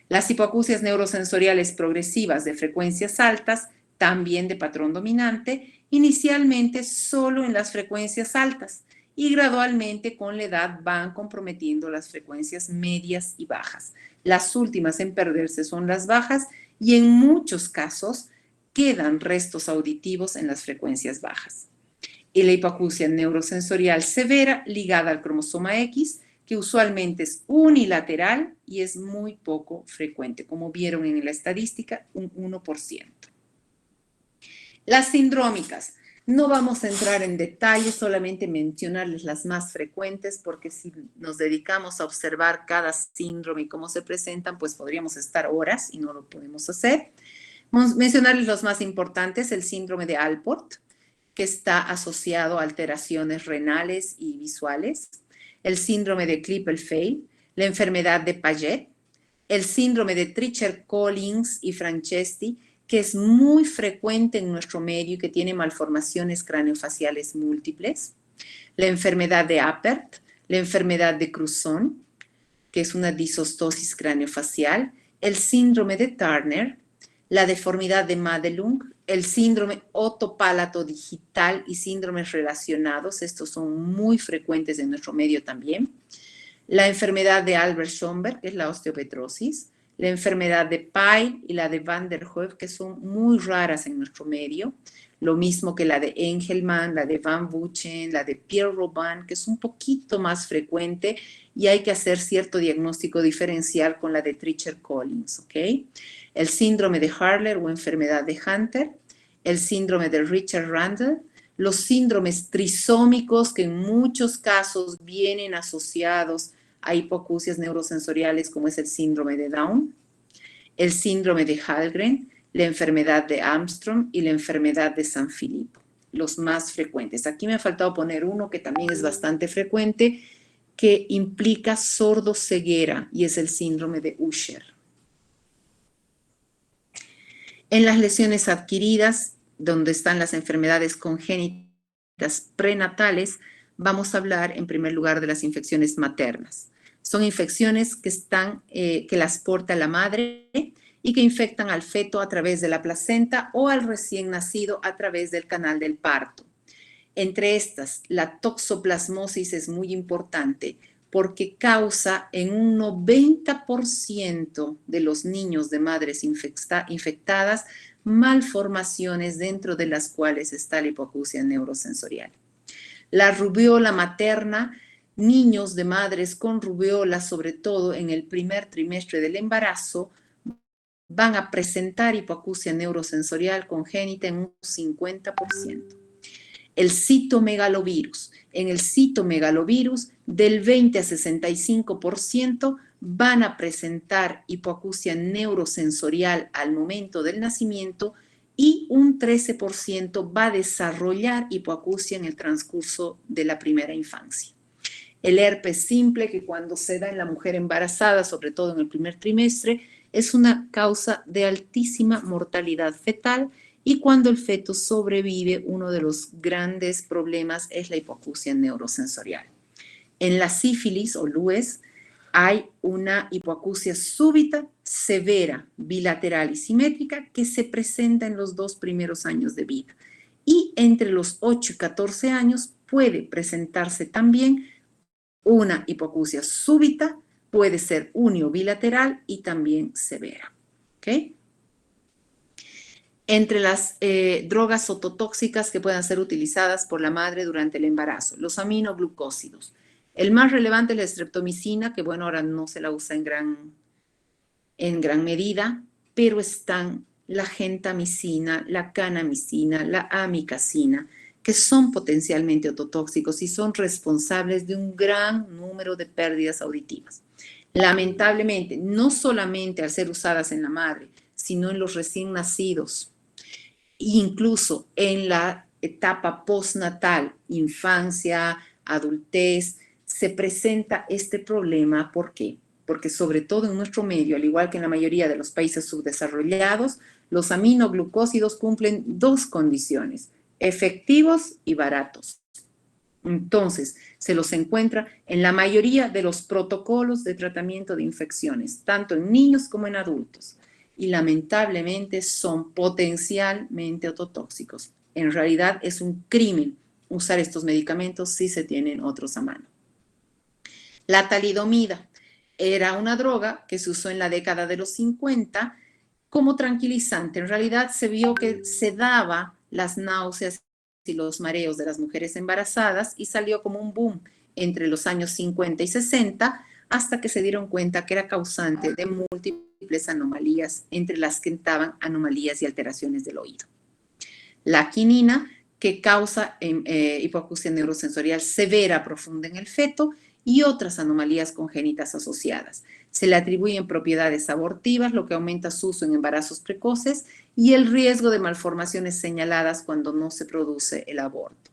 Las hipoacusias neurosensoriales progresivas de frecuencias altas, también de patrón dominante, inicialmente solo en las frecuencias altas y gradualmente con la edad van comprometiendo las frecuencias medias y bajas. Las últimas en perderse son las bajas y en muchos casos quedan restos auditivos en las frecuencias bajas. Y la hipoacusia neurosensorial severa ligada al cromosoma X, que usualmente es unilateral y es muy poco frecuente, como vieron en la estadística, un 1%. Las sindrómicas. No vamos a entrar en detalle, solamente mencionarles las más frecuentes, porque si nos dedicamos a observar cada síndrome y cómo se presentan, pues podríamos estar horas y no lo podemos hacer. Vamos a mencionarles los más importantes: el síndrome de Alport, que está asociado a alteraciones renales y visuales; el síndrome de Klippel-Feil; la enfermedad de Paget; el síndrome de Treacher-Collins y Franceschi, que es muy frecuente en nuestro medio y que tiene malformaciones craneofaciales múltiples; la enfermedad de Apert; la enfermedad de Cruzon, que es una disostosis craneofacial; el síndrome de Turner; la deformidad de Madelung; el síndrome otopálato digital y síndromes relacionados, estos son muy frecuentes en nuestro medio también; la enfermedad de Albert-Schomberg, que es la osteopetrosis; la enfermedad de Pyle y la de Van der Hoef, que son muy raras en nuestro medio, lo mismo que la de Engelmann, la de Van Buchen, la de Pierre-Robin, que es un poquito más frecuente y hay que hacer cierto diagnóstico diferencial con la de Treacher-Collins, ¿ok? El síndrome de Harler o enfermedad de Hunter; el síndrome de Richard-Randall; los síndromes trisómicos, que en muchos casos vienen asociados a hipoacusias neurosensoriales, como es el síndrome de Down; el síndrome de Hallgren; la enfermedad de Armstrong y la enfermedad de San Filippo, los más frecuentes. Aquí me ha faltado poner uno que también es bastante frecuente, que implica sordoceguera, y es el síndrome de Usher. En las lesiones adquiridas, donde están las enfermedades congénitas prenatales, vamos a hablar en primer lugar de las infecciones maternas. Son infecciones que las porta la madre y que infectan al feto a través de la placenta o al recién nacido a través del canal del parto. Entre estas, la toxoplasmosis es muy importante porque causa en un 90% de los niños de madres infectadas malformaciones, dentro de las cuales está la hipoacusia neurosensorial. La rubiola materna, niños de madres con rubiola, sobre todo en el primer trimestre del embarazo, van a presentar hipoacusia neurosensorial congénita en un 50%. El citomegalovirus. En el citomegalovirus, del 20 a 65% van a presentar hipoacusia neurosensorial al momento del nacimiento y un 13% va a desarrollar hipoacusia en el transcurso de la primera infancia. El herpes simple, que cuando se da en la mujer embarazada, sobre todo en el primer trimestre, es una causa de altísima mortalidad fetal, y cuando el feto sobrevive, uno de los grandes problemas es la hipoacusia neurosensorial. En la sífilis o LUES hay una hipoacusia súbita, severa, bilateral y simétrica que se presenta en los 2 primeros años de vida. Y entre los 8 y 14 años puede presentarse también una hipoacusia súbita, puede ser uniobilateral y también severa. ¿Ok? Entre las drogas ototóxicas que puedan ser utilizadas por la madre durante el embarazo, los aminoglucósidos. El más relevante es la streptomicina, que bueno, ahora no se la usa en gran medida, pero están la gentamicina, la kanamicina, la amikacina, que son potencialmente ototóxicos y son responsables de un gran número de pérdidas auditivas. Lamentablemente, no solamente al ser usadas en la madre, sino en los recién nacidos, incluso en la etapa postnatal, infancia, adultez, se presenta este problema. ¿Por qué? Porque sobre todo en nuestro medio, al igual que en la mayoría de los países subdesarrollados, los aminoglucósidos cumplen 2 condiciones: efectivos y baratos. Entonces, se los encuentra en la mayoría de los protocolos de tratamiento de infecciones, tanto en niños como en adultos. Y lamentablemente son potencialmente ototóxicos. En realidad es un crimen usar estos medicamentos si se tienen otros a mano. La talidomida era una droga que se usó en la década de los 50 como tranquilizante. En realidad se vio que sedaba las náuseas y los mareos de las mujeres embarazadas y salió como un boom entre los años 50 y 60, hasta que se dieron cuenta que era causante de múltiples anomalías, entre las que estaban anomalías y alteraciones del oído. La quinina, que causa hipoacusia neurosensorial severa profunda en el feto, y otras anomalías congénitas asociadas. Se le atribuyen propiedades abortivas, lo que aumenta su uso en embarazos precoces, y el riesgo de malformaciones señaladas cuando no se produce el aborto.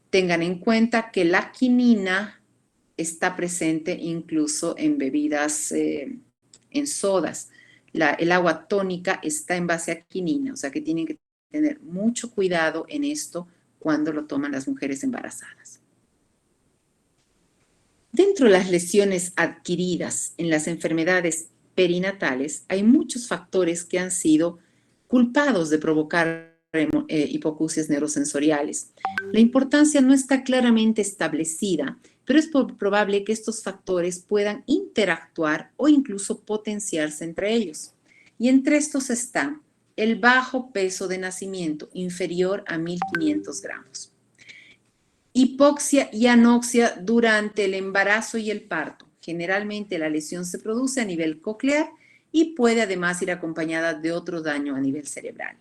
Tengan en cuenta que la quinina está presente incluso en bebidas, en sodas. El agua tónica está en base a quinina, o sea que tienen que tener mucho cuidado en esto cuando lo toman las mujeres embarazadas. Dentro de las lesiones adquiridas en las enfermedades perinatales, hay muchos factores que han sido culpados de provocar hipoacusias neurosensoriales. La importancia no está claramente establecida, pero es probable que estos factores puedan interactuar o incluso potenciarse entre ellos. Y entre estos está el bajo peso de nacimiento, inferior a 1.500 gramos. Hipoxia y anoxia durante el embarazo y el parto. Generalmente la lesión se produce a nivel coclear y puede además ir acompañada de otro daño a nivel cerebral.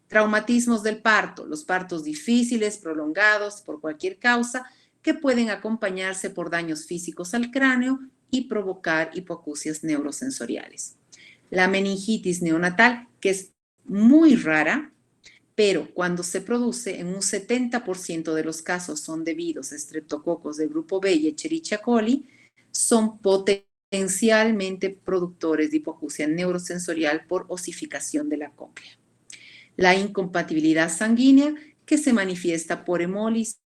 Traumatismos del parto, los partos difíciles, prolongados por cualquier causa, que pueden acompañarse por daños físicos al cráneo y provocar hipoacusias neurosensoriales. La meningitis neonatal, que es muy rara, pero cuando se produce, en un 70% de los casos son debidos a estreptococos del grupo B y Escherichia coli, son potencialmente productores de hipoacusia neurosensorial por osificación de la cóclea. La incompatibilidad sanguínea, que se manifiesta por hemólisis,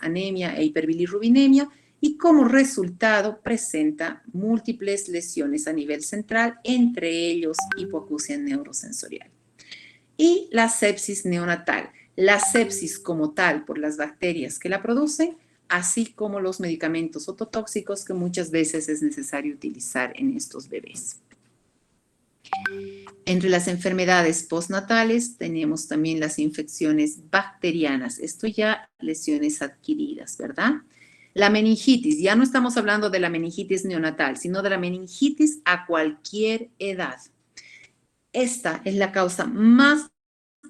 anemia e hiperbilirrubinemia, y como resultado presenta múltiples lesiones a nivel central, entre ellos hipoacusia neurosensorial. Y la sepsis neonatal, la sepsis como tal por las bacterias que la producen, así como los medicamentos ototóxicos que muchas veces es necesario utilizar en estos bebés. Entre las enfermedades postnatales tenemos también las infecciones bacterianas, esto ya lesiones adquiridas, ¿verdad? La meningitis, ya no estamos hablando de la meningitis neonatal, sino de la meningitis a cualquier edad. Esta es la causa más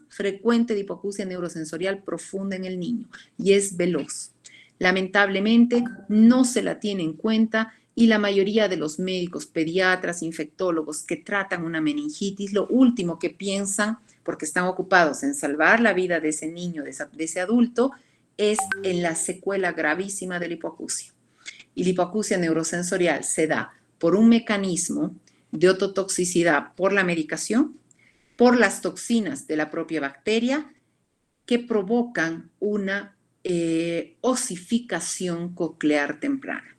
frecuente de hipoacusia neurosensorial profunda en el niño y es veloz. Lamentablemente no se la tiene en cuenta y la mayoría de los médicos, pediatras, infectólogos que tratan una meningitis, lo último que piensan, porque están ocupados en salvar la vida de ese niño, de ese adulto, es en la secuela gravísima de la hipoacusia. Y la hipoacusia neurosensorial se da por un mecanismo de ototoxicidad por la medicación, por las toxinas de la propia bacteria que provocan una osificación coclear temprana.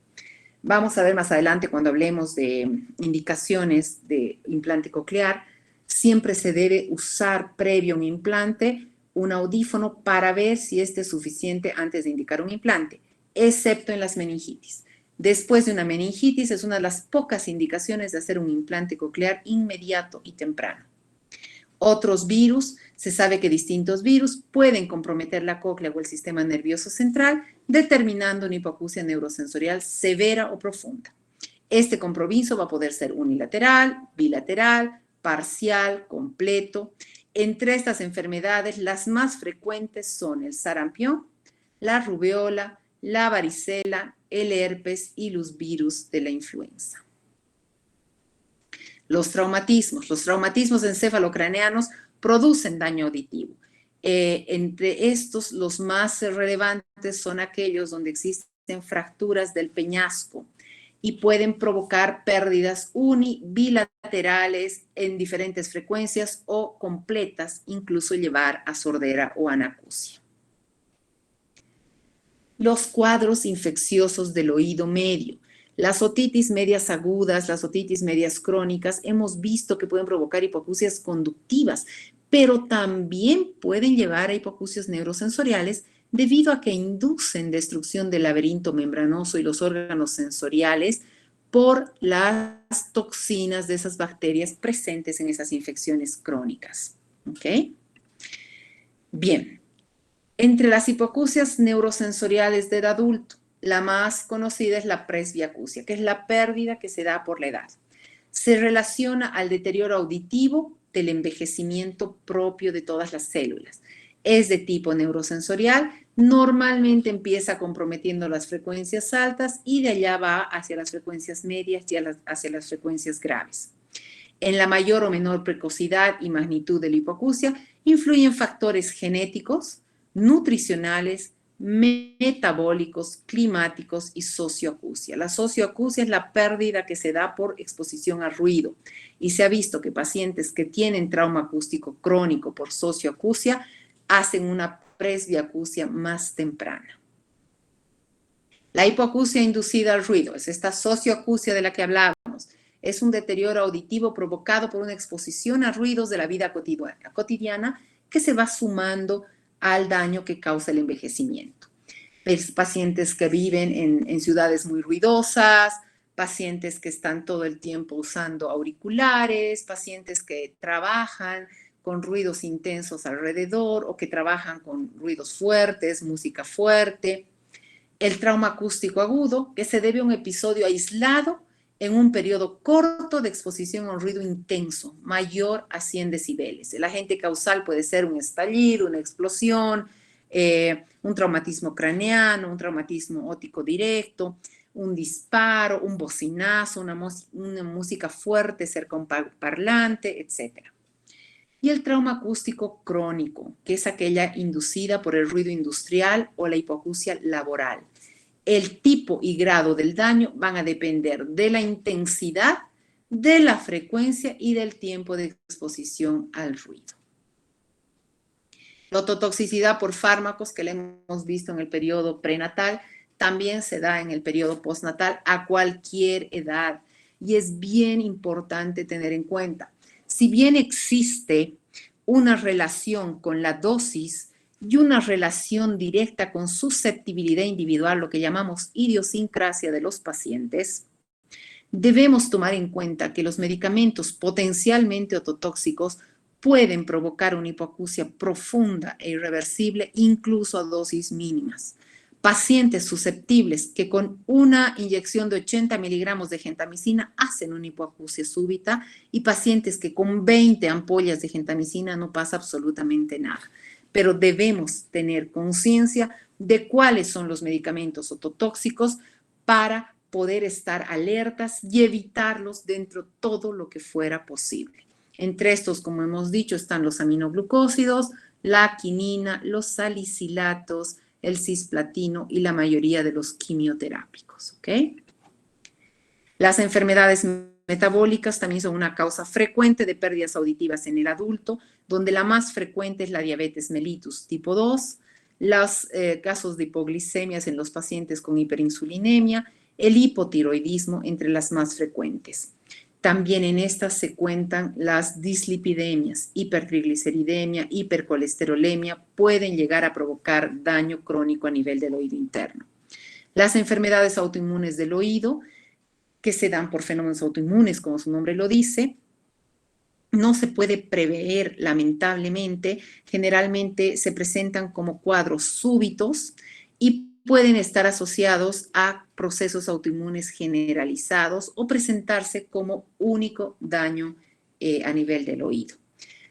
Vamos a ver más adelante cuando hablemos de indicaciones de implante coclear, siempre se debe usar previo a un implante un audífono para ver si este es suficiente antes de indicar un implante, excepto en las meningitis. Después de una meningitis es una de las pocas indicaciones de hacer un implante coclear inmediato y temprano. Otros virus, se sabe que distintos virus pueden comprometer la cóclea o el sistema nervioso central, determinando una hipoacusia neurosensorial severa o profunda. Este compromiso va a poder ser unilateral, bilateral, parcial, completo. Entre estas enfermedades, las más frecuentes son el sarampión, la rubéola, la varicela, el herpes y los virus de la influenza. Los traumatismos encefalocraneanos producen daño auditivo. Entre estos, los más relevantes son aquellos donde existen fracturas del peñasco y pueden provocar pérdidas bilaterales en diferentes frecuencias o completas, incluso llevar a sordera o anacusia. Los cuadros infecciosos del oído medio. Las otitis medias agudas, las otitis medias crónicas, hemos visto que pueden provocar hipoacusias conductivas, pero también pueden llevar a hipoacusias neurosensoriales debido a que inducen destrucción del laberinto membranoso y los órganos sensoriales por las toxinas de esas bacterias presentes en esas infecciones crónicas. ¿Ok? Bien. Entre las hipoacusias neurosensoriales del adulto, La más conocida es la presbiacusia, que es la pérdida que se da por la edad. Se relaciona al deterioro auditivo del envejecimiento propio de todas las células. Es de tipo neurosensorial, normalmente empieza comprometiendo las frecuencias altas y de allá va hacia las frecuencias medias y hacia las frecuencias graves. En la mayor o menor precocidad y magnitud de la hipoacusia influyen factores genéticos, nutricionales, metabólicos, climáticos y socioacusia. La socioacusia es la pérdida que se da por exposición al ruido y se ha visto que pacientes que tienen trauma acústico crónico por socioacusia hacen una presbiacusia más temprana. La hipoacusia inducida al ruido es esta socioacusia de la que hablábamos. Es un deterioro auditivo provocado por una exposición a ruidos de la vida cotidiana que se va sumando al daño que causa el envejecimiento. Pacientes que viven en ciudades muy ruidosas, pacientes que están todo el tiempo usando auriculares, pacientes que trabajan con ruidos intensos alrededor o que trabajan con ruidos fuertes, música fuerte. El trauma acústico agudo, que se debe a un episodio aislado en un periodo corto de exposición a un ruido intenso, mayor a 100 decibeles. El agente causal puede ser un estallido, una explosión, un traumatismo craneano, un traumatismo óptico directo, un disparo, un bocinazo, una música fuerte cerca de un parlante, etc. Y el trauma acústico crónico, que es aquella inducida por el ruido industrial o la hipoacusia laboral. El tipo y grado del daño van a depender de la intensidad, de la frecuencia y del tiempo de exposición al ruido. La ototoxicidad por fármacos que le hemos visto en el periodo prenatal también se da en el periodo postnatal a cualquier edad y es bien importante tener en cuenta. Si bien existe una relación con la dosis y una relación directa con susceptibilidad individual, lo que llamamos idiosincrasia de los pacientes, debemos tomar en cuenta que los medicamentos potencialmente ototóxicos pueden provocar una hipoacusia profunda e irreversible, incluso a dosis mínimas. Pacientes susceptibles que con una inyección de 80 miligramos de gentamicina hacen una hipoacusia súbita y pacientes que con 20 ampollas de gentamicina no pasa absolutamente nada. Pero debemos tener conciencia de cuáles son los medicamentos ototóxicos para poder estar alertas y evitarlos dentro de todo lo que fuera posible. Entre estos, como hemos dicho, están los aminoglucósidos, la quinina, los salicilatos, el cisplatino y la mayoría de los quimioterápicos, ¿ok? Las enfermedades metabólicas también son una causa frecuente de pérdidas auditivas en el adulto, donde la más frecuente es la diabetes mellitus tipo 2, los casos de hipoglicemias en los pacientes con hiperinsulinemia, el hipotiroidismo entre las más frecuentes. También en estas se cuentan las dislipidemias, hipertrigliceridemia, hipercolesterolemia, pueden llegar a provocar daño crónico a nivel del oído interno. Las enfermedades autoinmunes del oído, que se dan por fenómenos autoinmunes, como su nombre lo dice, no se puede prever, lamentablemente. Generalmente se presentan como cuadros súbitos y pueden estar asociados a procesos autoinmunes generalizados o presentarse como único daño a nivel del oído.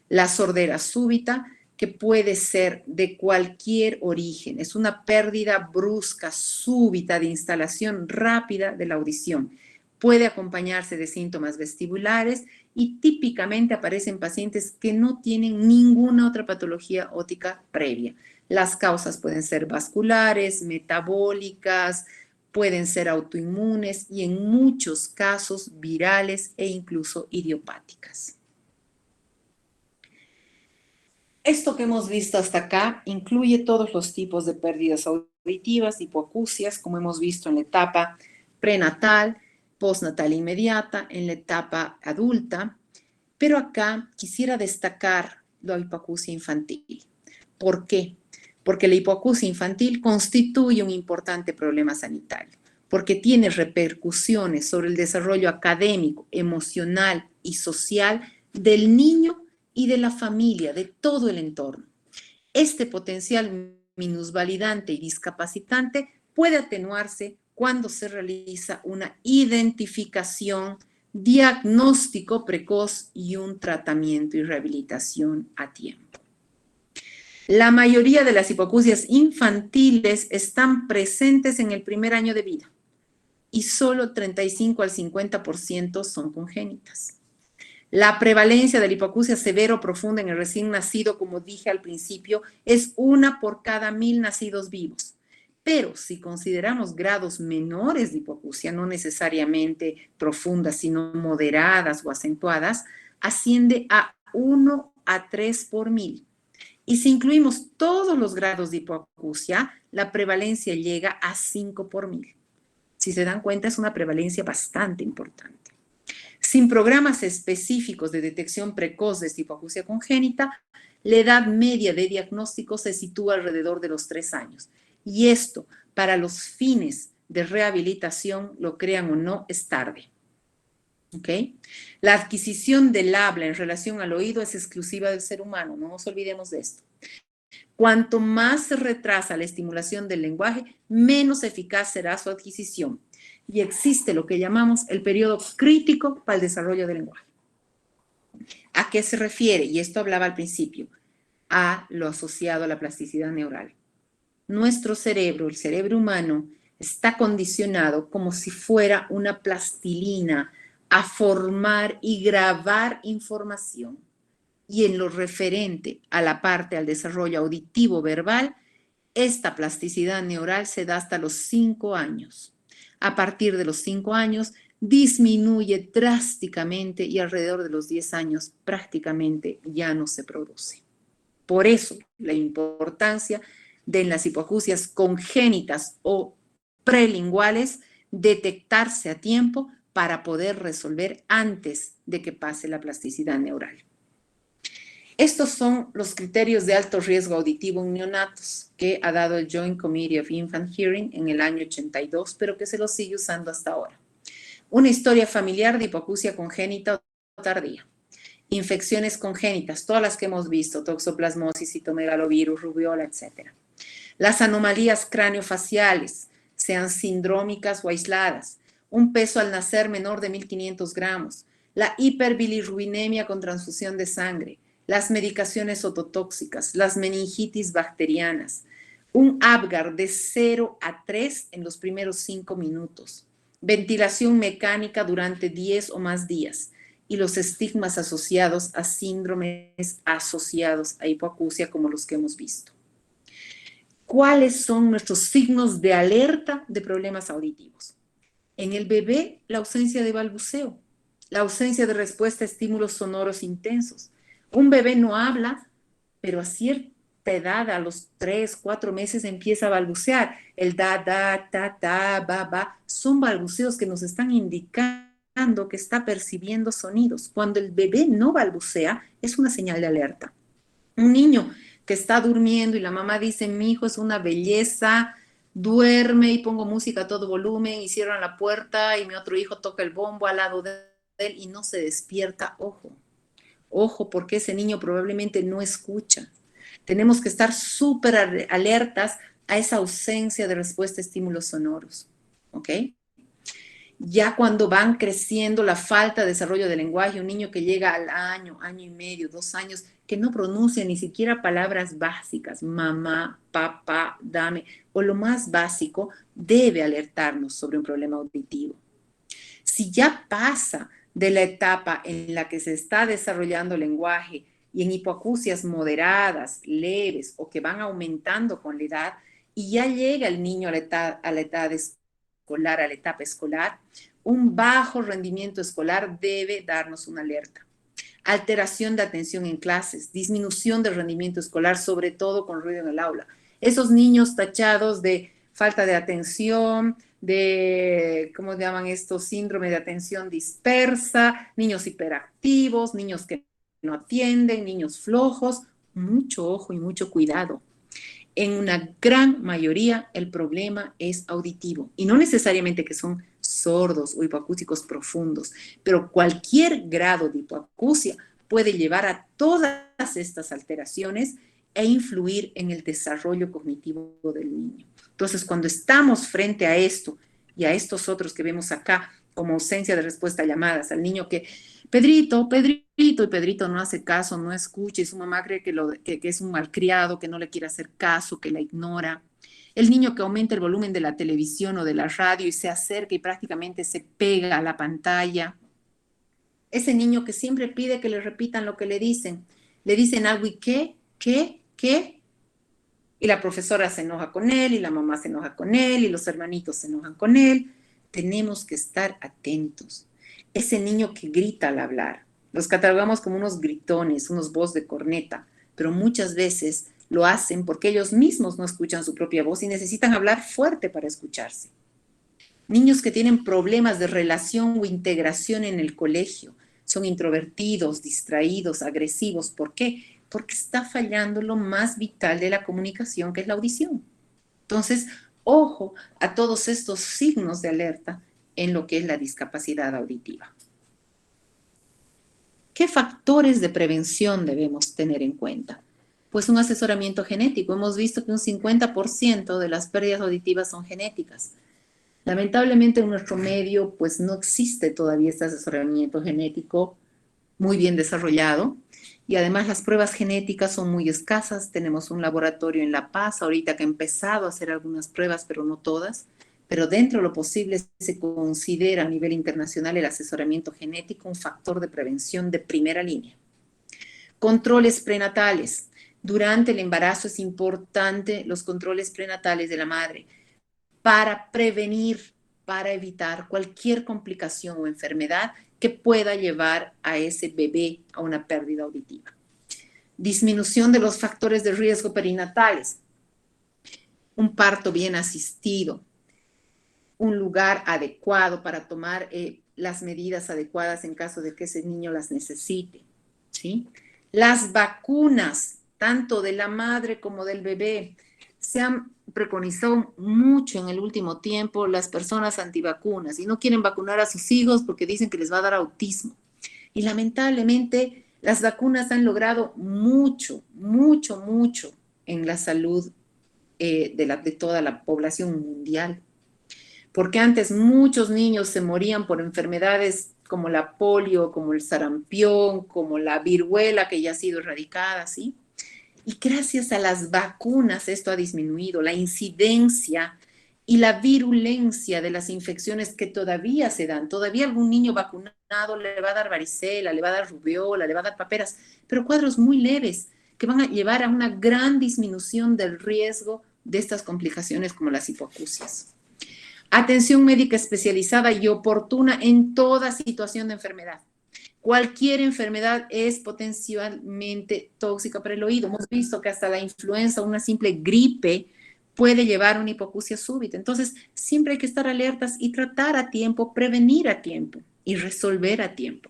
La sordera súbita, que puede ser de cualquier origen, es una pérdida brusca, súbita de instalación rápida de la audición. Puede acompañarse de síntomas vestibulares y típicamente aparecen pacientes que no tienen ninguna otra patología óptica previa. Las causas pueden ser vasculares, metabólicas, pueden ser autoinmunes y en muchos casos virales e incluso idiopáticas. Esto que hemos visto hasta acá incluye todos los tipos de pérdidas auditivas, hipoacusias, como hemos visto en la etapa prenatal, postnatal inmediata, en la etapa adulta, pero acá quisiera destacar la hipoacusia infantil. ¿Por qué? Porque la hipoacusia infantil constituye un importante problema sanitario, porque tiene repercusiones sobre el desarrollo académico, emocional y social del niño y de la familia, de todo el entorno. Este potencial minusvalidante y discapacitante puede atenuarse cuando se realiza una identificación, diagnóstico precoz y un tratamiento y rehabilitación a tiempo. La mayoría de las hipoacusias infantiles están presentes en el primer año de vida y solo 35 al 50% son congénitas. La prevalencia de la hipoacusia severa o profunda en el recién nacido, como dije al principio, es 1 por cada 1000 nacidos vivos. Pero si consideramos grados menores de hipoacusia, no necesariamente profundas, sino moderadas o acentuadas, asciende a 1 a 3 por 1000. Y si incluimos todos los grados de hipoacusia, la prevalencia llega a 5 por 1000. Si se dan cuenta, es una prevalencia bastante importante. Sin programas específicos de detección precoz de esta hipoacusia congénita, la edad media de diagnóstico se sitúa alrededor de los 3 años. Y esto, para los fines de rehabilitación, lo crean o no, es tarde. ¿Ok? La adquisición del habla en relación al oído es exclusiva del ser humano, no nos olvidemos de esto. Cuanto más se retrasa la estimulación del lenguaje, menos eficaz será su adquisición. Y existe lo que llamamos el periodo crítico para el desarrollo del lenguaje. ¿A qué se refiere? Y esto hablaba al principio, a lo asociado a la plasticidad neural. Nuestro cerebro, el cerebro humano, está condicionado como si fuera una plastilina a formar y grabar información. Y en lo referente a la parte al desarrollo auditivo verbal, esta plasticidad neural se da hasta los 5 años. A partir de los 5 años disminuye drásticamente y alrededor de los 10 años prácticamente ya no se produce. Por eso la importancia de en las hipoacusias congénitas o prelinguales detectarse a tiempo para poder resolver antes de que pase la plasticidad neural. Estos son los criterios de alto riesgo auditivo en neonatos que ha dado el Joint Committee of Infant Hearing en el año 82, pero que se los sigue usando hasta ahora. Una historia familiar de hipoacusia congénita o tardía. Infecciones congénitas, todas las que hemos visto, toxoplasmosis, citomegalovirus, rubiola, etc. Las anomalías craneofaciales, sean sindrómicas o aisladas. Un peso al nacer menor de 1500 gramos. La hiperbilirrubinemia con transfusión de sangre. Las medicaciones ototóxicas, las meningitis bacterianas, un Apgar de 0 a 3 en los primeros 5 minutos, ventilación mecánica durante 10 o más días y los estigmas asociados a síndromes asociados a hipoacusia como los que hemos visto. ¿Cuáles son nuestros signos de alerta de problemas auditivos? En el bebé, la ausencia de balbuceo, la ausencia de respuesta a estímulos sonoros intensos. Un bebé no habla, pero a cierta edad, a los 3, 4 meses, empieza a balbucear. El da, da, ta, ta, ba, ba, son balbuceos que nos están indicando que está percibiendo sonidos. Cuando el bebé no balbucea, es una señal de alerta. Un niño que está durmiendo y la mamá dice, mi hijo es una belleza, duerme y pongo música a todo volumen y cierran la puerta y mi otro hijo toca el bombo al lado de él y no se despierta, ojo. Ojo, porque ese niño probablemente no escucha. Tenemos que estar súper alertas a esa ausencia de respuesta a estímulos sonoros, ¿ok? Ya cuando van creciendo la falta de desarrollo del lenguaje, un niño que llega al año, año y medio, 2 años, que no pronuncia ni siquiera palabras básicas, mamá, papá, dame, o lo más básico, debe alertarnos sobre un problema auditivo. Si ya pasa de la etapa en la que se está desarrollando el lenguaje y en hipoacusias moderadas, leves o que van aumentando con la edad y ya llega el niño a la etapa escolar, un bajo rendimiento escolar debe darnos una alerta. Alteración de atención en clases, disminución del rendimiento escolar, sobre todo con ruido en el aula. Esos niños tachados de falta de atención, de, ¿cómo llaman estos? Síndrome de atención dispersa, niños hiperactivos, niños que no atienden, niños flojos. Mucho ojo y mucho cuidado. En una gran mayoría el problema es auditivo y no necesariamente que son sordos o hipoacúsicos profundos, pero cualquier grado de hipoacusia puede llevar a todas estas alteraciones e influir en el desarrollo cognitivo del niño. Entonces, cuando estamos frente a esto y a estos otros que vemos acá, como ausencia de respuesta a llamadas, al niño que, Pedrito, Pedrito, y Pedrito no hace caso, no escucha, y su mamá cree que es un malcriado, que no le quiere hacer caso, que la ignora. El niño que aumenta el volumen de la televisión o de la radio y se acerca y prácticamente se pega a la pantalla. Ese niño que siempre pide que le repitan lo que le dicen. Le dicen algo y ¿qué? ¿Qué? ¿Qué? Y la profesora se enoja con él, y la mamá se enoja con él, y los hermanitos se enojan con él. Tenemos que estar atentos. Ese niño que grita al hablar, los catalogamos como unos gritones, unos voz de corneta, pero muchas veces lo hacen porque ellos mismos no escuchan su propia voz y necesitan hablar fuerte para escucharse. Niños que tienen problemas de relación o integración en el colegio, son introvertidos, distraídos, agresivos. ¿Por qué? Porque está fallando lo más vital de la comunicación, que es la audición. Entonces, ojo a todos estos signos de alerta en lo que es la discapacidad auditiva. ¿Qué factores de prevención debemos tener en cuenta? Pues un asesoramiento genético. Hemos visto que un 50% de las pérdidas auditivas son genéticas. Lamentablemente en nuestro medio pues no existe todavía este asesoramiento genético muy bien desarrollado, y además las pruebas genéticas son muy escasas. Tenemos un laboratorio en La Paz ahorita que ha empezado a hacer algunas pruebas, pero no todas. Pero dentro de lo posible se considera a nivel internacional el asesoramiento genético un factor de prevención de primera línea. Controles prenatales. Durante el embarazo es importante los controles prenatales de la madre para prevenir, para evitar cualquier complicación o enfermedad que pueda llevar a ese bebé a una pérdida auditiva. Disminución de los factores de riesgo perinatales. Un parto bien asistido, un lugar adecuado para tomar las medidas adecuadas en caso de que ese niño las necesite, ¿sí? Las vacunas, tanto de la madre como del bebé, se han preconizado mucho en el último tiempo las personas antivacunas y no quieren vacunar a sus hijos porque dicen que les va a dar autismo. Y lamentablemente las vacunas han logrado mucho, mucho, mucho en la salud de toda la población mundial. Porque antes muchos niños se morían por enfermedades como la polio, como el sarampión, como la viruela que ya ha sido erradicada, ¿sí? Y gracias a las vacunas esto ha disminuido, la incidencia y la virulencia de las infecciones que todavía se dan. Todavía algún niño vacunado le va a dar varicela, le va a dar rubiola, le va a dar paperas, pero cuadros muy leves que van a llevar a una gran disminución del riesgo de estas complicaciones como las hipoacusias. Atención médica especializada y oportuna en toda situación de enfermedad. Cualquier enfermedad es potencialmente tóxica para el oído. Hemos visto que hasta la influenza, una simple gripe, puede llevar a una hipoacusia súbita. Entonces, siempre hay que estar alertas y tratar a tiempo, prevenir a tiempo y resolver a tiempo.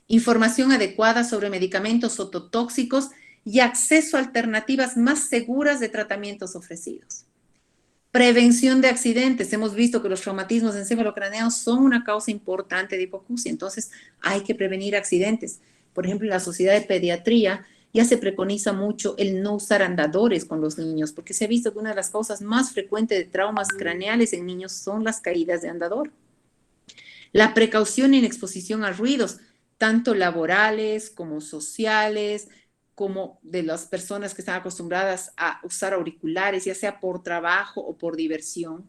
Información adecuada sobre medicamentos ototóxicos y acceso a alternativas más seguras de tratamientos ofrecidos. Prevención de accidentes. Hemos visto que los traumatismos encefalocraneanos son una causa importante de hipoacusia, entonces hay que prevenir accidentes. Por ejemplo, en la Sociedad de Pediatría ya se preconiza mucho el no usar andadores con los niños, porque se ha visto que una de las causas más frecuentes de traumas craneales en niños son las caídas de andador. La precaución en exposición a ruidos, tanto laborales como sociales, como de las personas que están acostumbradas a usar auriculares, ya sea por trabajo o por diversión,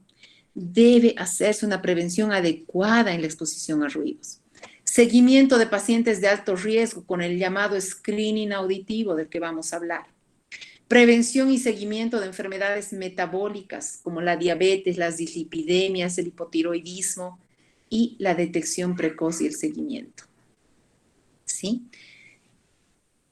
debe hacerse una prevención adecuada en la exposición a ruidos. Seguimiento de pacientes de alto riesgo con el llamado screening auditivo del que vamos a hablar. Prevención y seguimiento de enfermedades metabólicas como la diabetes, las dislipidemias, el hipotiroidismo y la detección precoz y el seguimiento. ¿Sí?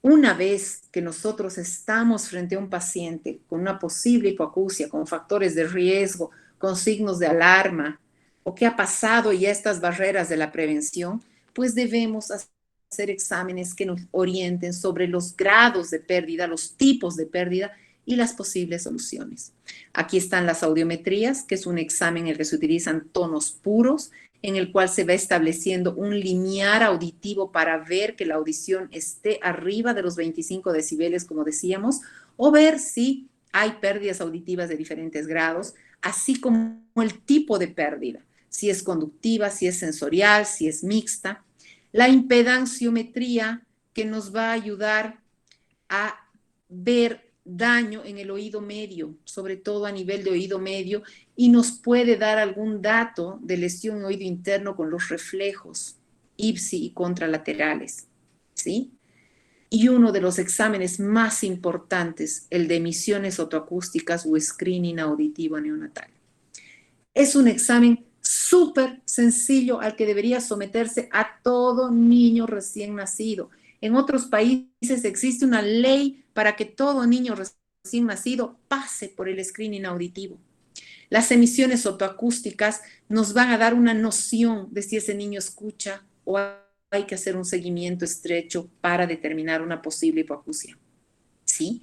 Una vez que nosotros estamos frente a un paciente con una posible hipoacusia, con factores de riesgo, con signos de alarma, o que ha pasado ya estas barreras de la prevención, pues debemos hacer exámenes que nos orienten sobre los grados de pérdida, los tipos de pérdida y las posibles soluciones. Aquí están las audiometrías, que es un examen en el que se utilizan tonos puros, en el cual se va estableciendo un limiar auditivo para ver que la audición esté arriba de los 25 decibeles, como decíamos, o ver si hay pérdidas auditivas de diferentes grados, así como el tipo de pérdida, si es conductiva, si es sensorial, si es mixta. La impedanciometría, que nos va a ayudar a ver daño en el oído medio, sobre todo a nivel de oído medio, y nos puede dar algún dato de lesión en oído interno con los reflejos IPSI y contralaterales, ¿sí? Y uno de los exámenes más importantes, el de emisiones otoacústicas o screening auditivo neonatal. Es un examen súper sencillo al que debería someterse a todo niño recién nacido. En otros países existe una ley para que todo niño recién nacido pase por el screening auditivo. Las emisiones otoacústicas nos van a dar una noción de si ese niño escucha o hay que hacer un seguimiento estrecho para determinar una posible hipoacusia. ¿Sí?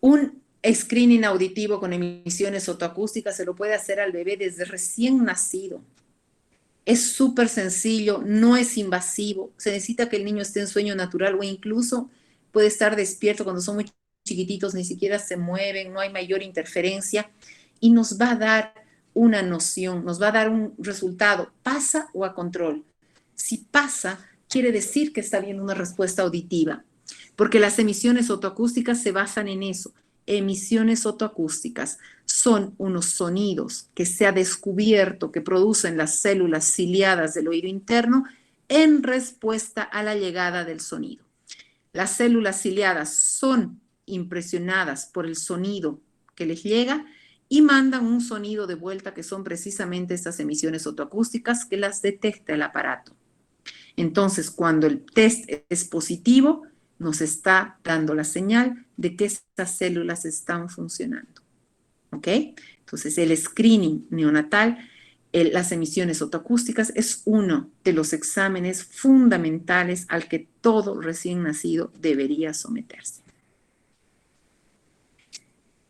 Un screening auditivo con emisiones otoacústicas se lo puede hacer al bebé desde recién nacido. Es súper sencillo, no es invasivo, se necesita que el niño esté en sueño natural o incluso puede estar despierto cuando son muy chiquititos, ni siquiera se mueven, no hay mayor interferencia y nos va a dar una noción, nos va a dar un resultado, pasa o a control. Si pasa, quiere decir que está habiendo una respuesta auditiva, porque las emisiones otoacústicas se basan en eso. Emisiones otoacústicas son unos sonidos que se ha descubierto que producen las células ciliadas del oído interno en respuesta a la llegada del sonido. Las células ciliadas son impresionadas por el sonido que les llega y mandan un sonido de vuelta, que son precisamente estas emisiones otoacústicas que las detecta el aparato. Entonces, cuando el test es positivo, nos está dando la señal de que estas células están funcionando. ¿Ok? Entonces, el screening neonatal, las emisiones otoacústicas, es uno de los exámenes fundamentales al que todo recién nacido debería someterse.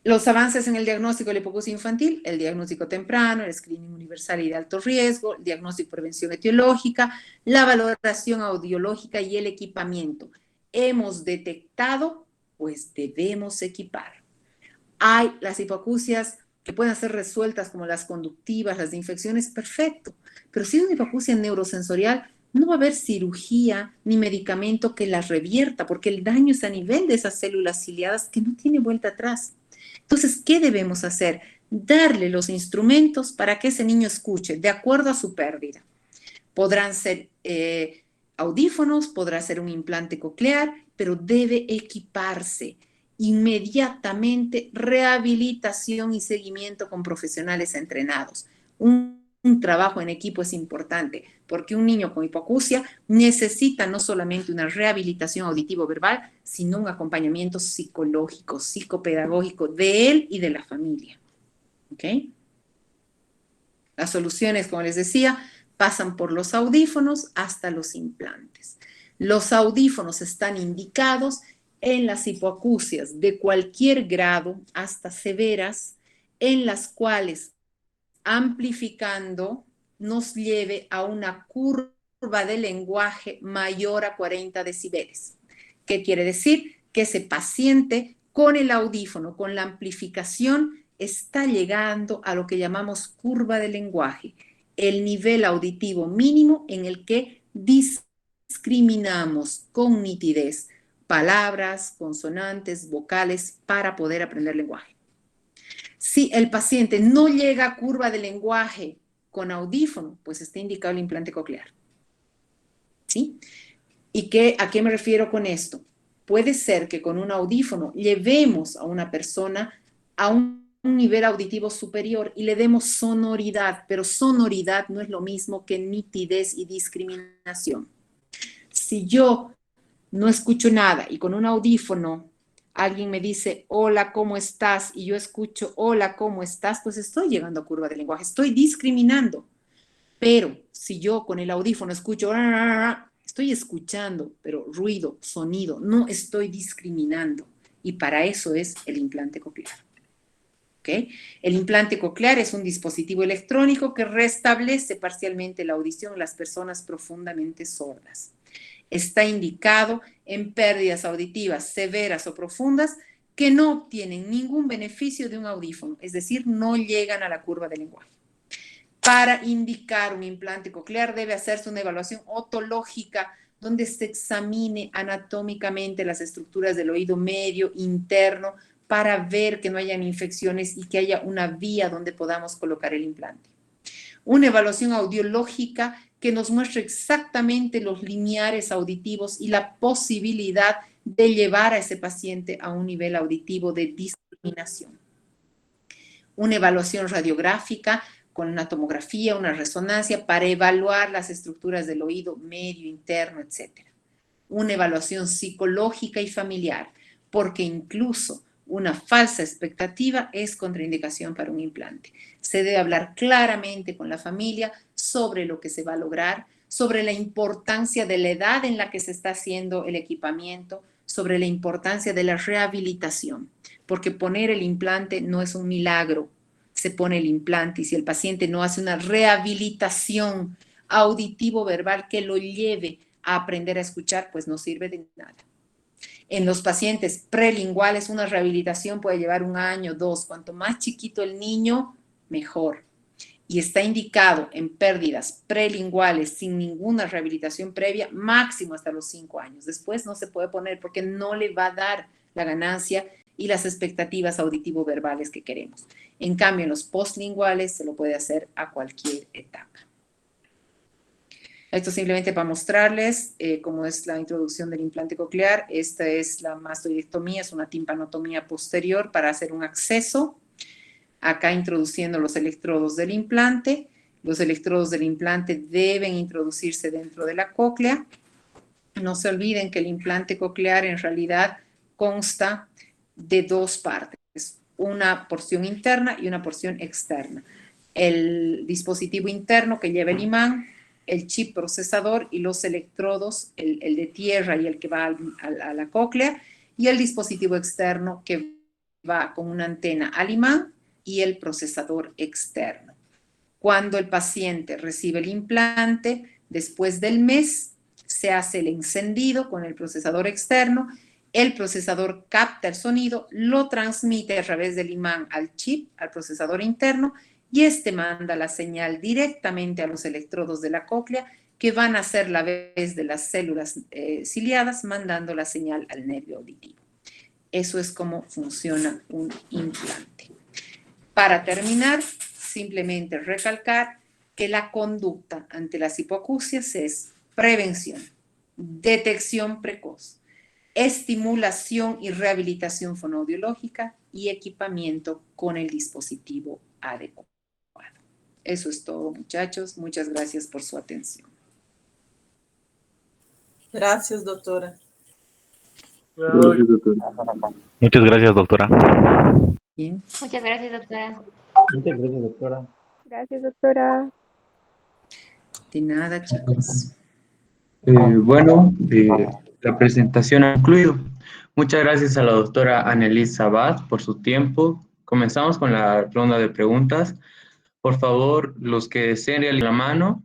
Los avances en el diagnóstico de la hipoacusia infantil, el diagnóstico temprano, el screening universal y de alto riesgo, el diagnóstico y prevención etiológica, la valoración audiológica y el equipamiento. Hemos detectado, pues debemos equipar. Hay las hipoacusias que pueden ser resueltas como las conductivas, las de infecciones, perfecto. Pero si es una hipoacusia neurosensorial, no va a haber cirugía ni medicamento que las revierta, porque el daño es a nivel de esas células ciliadas que no tiene vuelta atrás. Entonces, ¿qué debemos hacer? Darle los instrumentos para que ese niño escuche de acuerdo a su pérdida. Podrán ser audífonos, podrá ser un implante coclear, pero debe equiparse. Inmediatamente rehabilitación y seguimiento con profesionales entrenados. Un trabajo en equipo es importante porque un niño con hipoacusia necesita no solamente una rehabilitación auditivo-verbal, sino un acompañamiento psicológico, psicopedagógico de él y de la familia. ¿Ok? Las soluciones, como les decía, pasan por los audífonos hasta los implantes. Los audífonos están indicados en las hipoacusias de cualquier grado hasta severas, en las cuales amplificando nos lleve a una curva de lenguaje mayor a 40 decibeles. ¿Qué quiere decir? Que ese paciente con el audífono, con la amplificación, está llegando a lo que llamamos curva de lenguaje, el nivel auditivo mínimo en el que discriminamos con nitidez palabras, consonantes, vocales para poder aprender lenguaje. Si el paciente no llega a curva de lenguaje con audífono, pues está indicado el implante coclear. ¿Sí? ¿Y a qué me refiero con esto? Puede ser que con un audífono llevemos a una persona a un nivel auditivo superior y le demos sonoridad, pero sonoridad no es lo mismo que nitidez y discriminación. Si yo no escucho nada y con un audífono alguien me dice, hola, ¿cómo estás? Y yo escucho, hola, ¿cómo estás? Pues estoy llegando a curva de lenguaje, estoy discriminando. Pero si yo con el audífono escucho, estoy escuchando, pero ruido, sonido, no estoy discriminando. y para eso es el implante coclear. ¿Okay? El implante coclear es un dispositivo electrónico que restablece parcialmente la audición en las personas profundamente sordas. Está indicado en pérdidas auditivas severas o profundas que no obtienen ningún beneficio de un audífono, es decir, no llegan a la curva del lenguaje. Para indicar un implante coclear debe hacerse una evaluación otológica donde se examine anatómicamente las estructuras del oído medio, interno, para ver que no hayan infecciones y que haya una vía donde podamos colocar el implante. Una evaluación audiológica que nos muestre exactamente los lineares auditivos y la posibilidad de llevar a ese paciente a un nivel auditivo de discriminación. Una evaluación radiográfica con una tomografía, una resonancia para evaluar las estructuras del oído medio, interno, etc. Una evaluación psicológica y familiar, porque incluso una falsa expectativa es contraindicación para un implante. Se debe hablar claramente con la familia sobre lo que se va a lograr, sobre la importancia de la edad en la que se está haciendo el equipamiento, sobre la importancia de la rehabilitación, porque poner el implante no es un milagro. Se pone el implante y si el paciente no hace una rehabilitación auditivo-verbal que lo lleve a aprender a escuchar, pues no sirve de nada. En los pacientes prelinguales, una rehabilitación puede llevar 1 año, 2. Cuanto más chiquito el niño, mejor. Y está indicado en pérdidas prelinguales sin ninguna rehabilitación previa, máximo hasta los 5 años. Después no se puede poner porque no le va a dar la ganancia y las expectativas auditivo-verbales que queremos. En cambio, en los postlinguales se lo puede hacer a cualquier etapa. Esto simplemente para mostrarles cómo es la introducción del implante coclear. Esta es la mastoidectomía, es una timpanotomía posterior para hacer un acceso. Acá introduciendo los electrodos del implante. Los electrodos del implante deben introducirse dentro de la cóclea. No se olviden que el implante coclear en realidad consta de 2 partes, una porción interna y una porción externa. El dispositivo interno que lleva el imán, el chip procesador y los electrodos, el de tierra y el que va a la cóclea, y el dispositivo externo que va con una antena al imán y el procesador externo. Cuando el paciente recibe el implante, después del mes, se hace el encendido con el procesador externo, el procesador capta el sonido, lo transmite a través del imán al chip, al procesador interno, y este manda la señal directamente a los electrodos de la cóclea, que van a ser la vez de las células ciliadas, mandando la señal al nervio auditivo. Eso es cómo funciona un implante. Para terminar, simplemente recalcar que la conducta ante las hipoacusias es prevención, detección precoz, estimulación y rehabilitación fonoaudiológica y equipamiento con el dispositivo adecuado. Eso es todo, muchachos. Muchas gracias por su atención. Gracias, doctora. Gracias, doctora. Muchas gracias, doctora. Bien. Muchas gracias, doctora. Muchas gracias, doctora. Gracias, doctora. De nada, chicos. Bueno, la presentación ha concluido. Muchas gracias a la doctora Annelise Sabat por su tiempo. Comenzamos con la ronda de preguntas. Por favor, los que deseen realizar la mano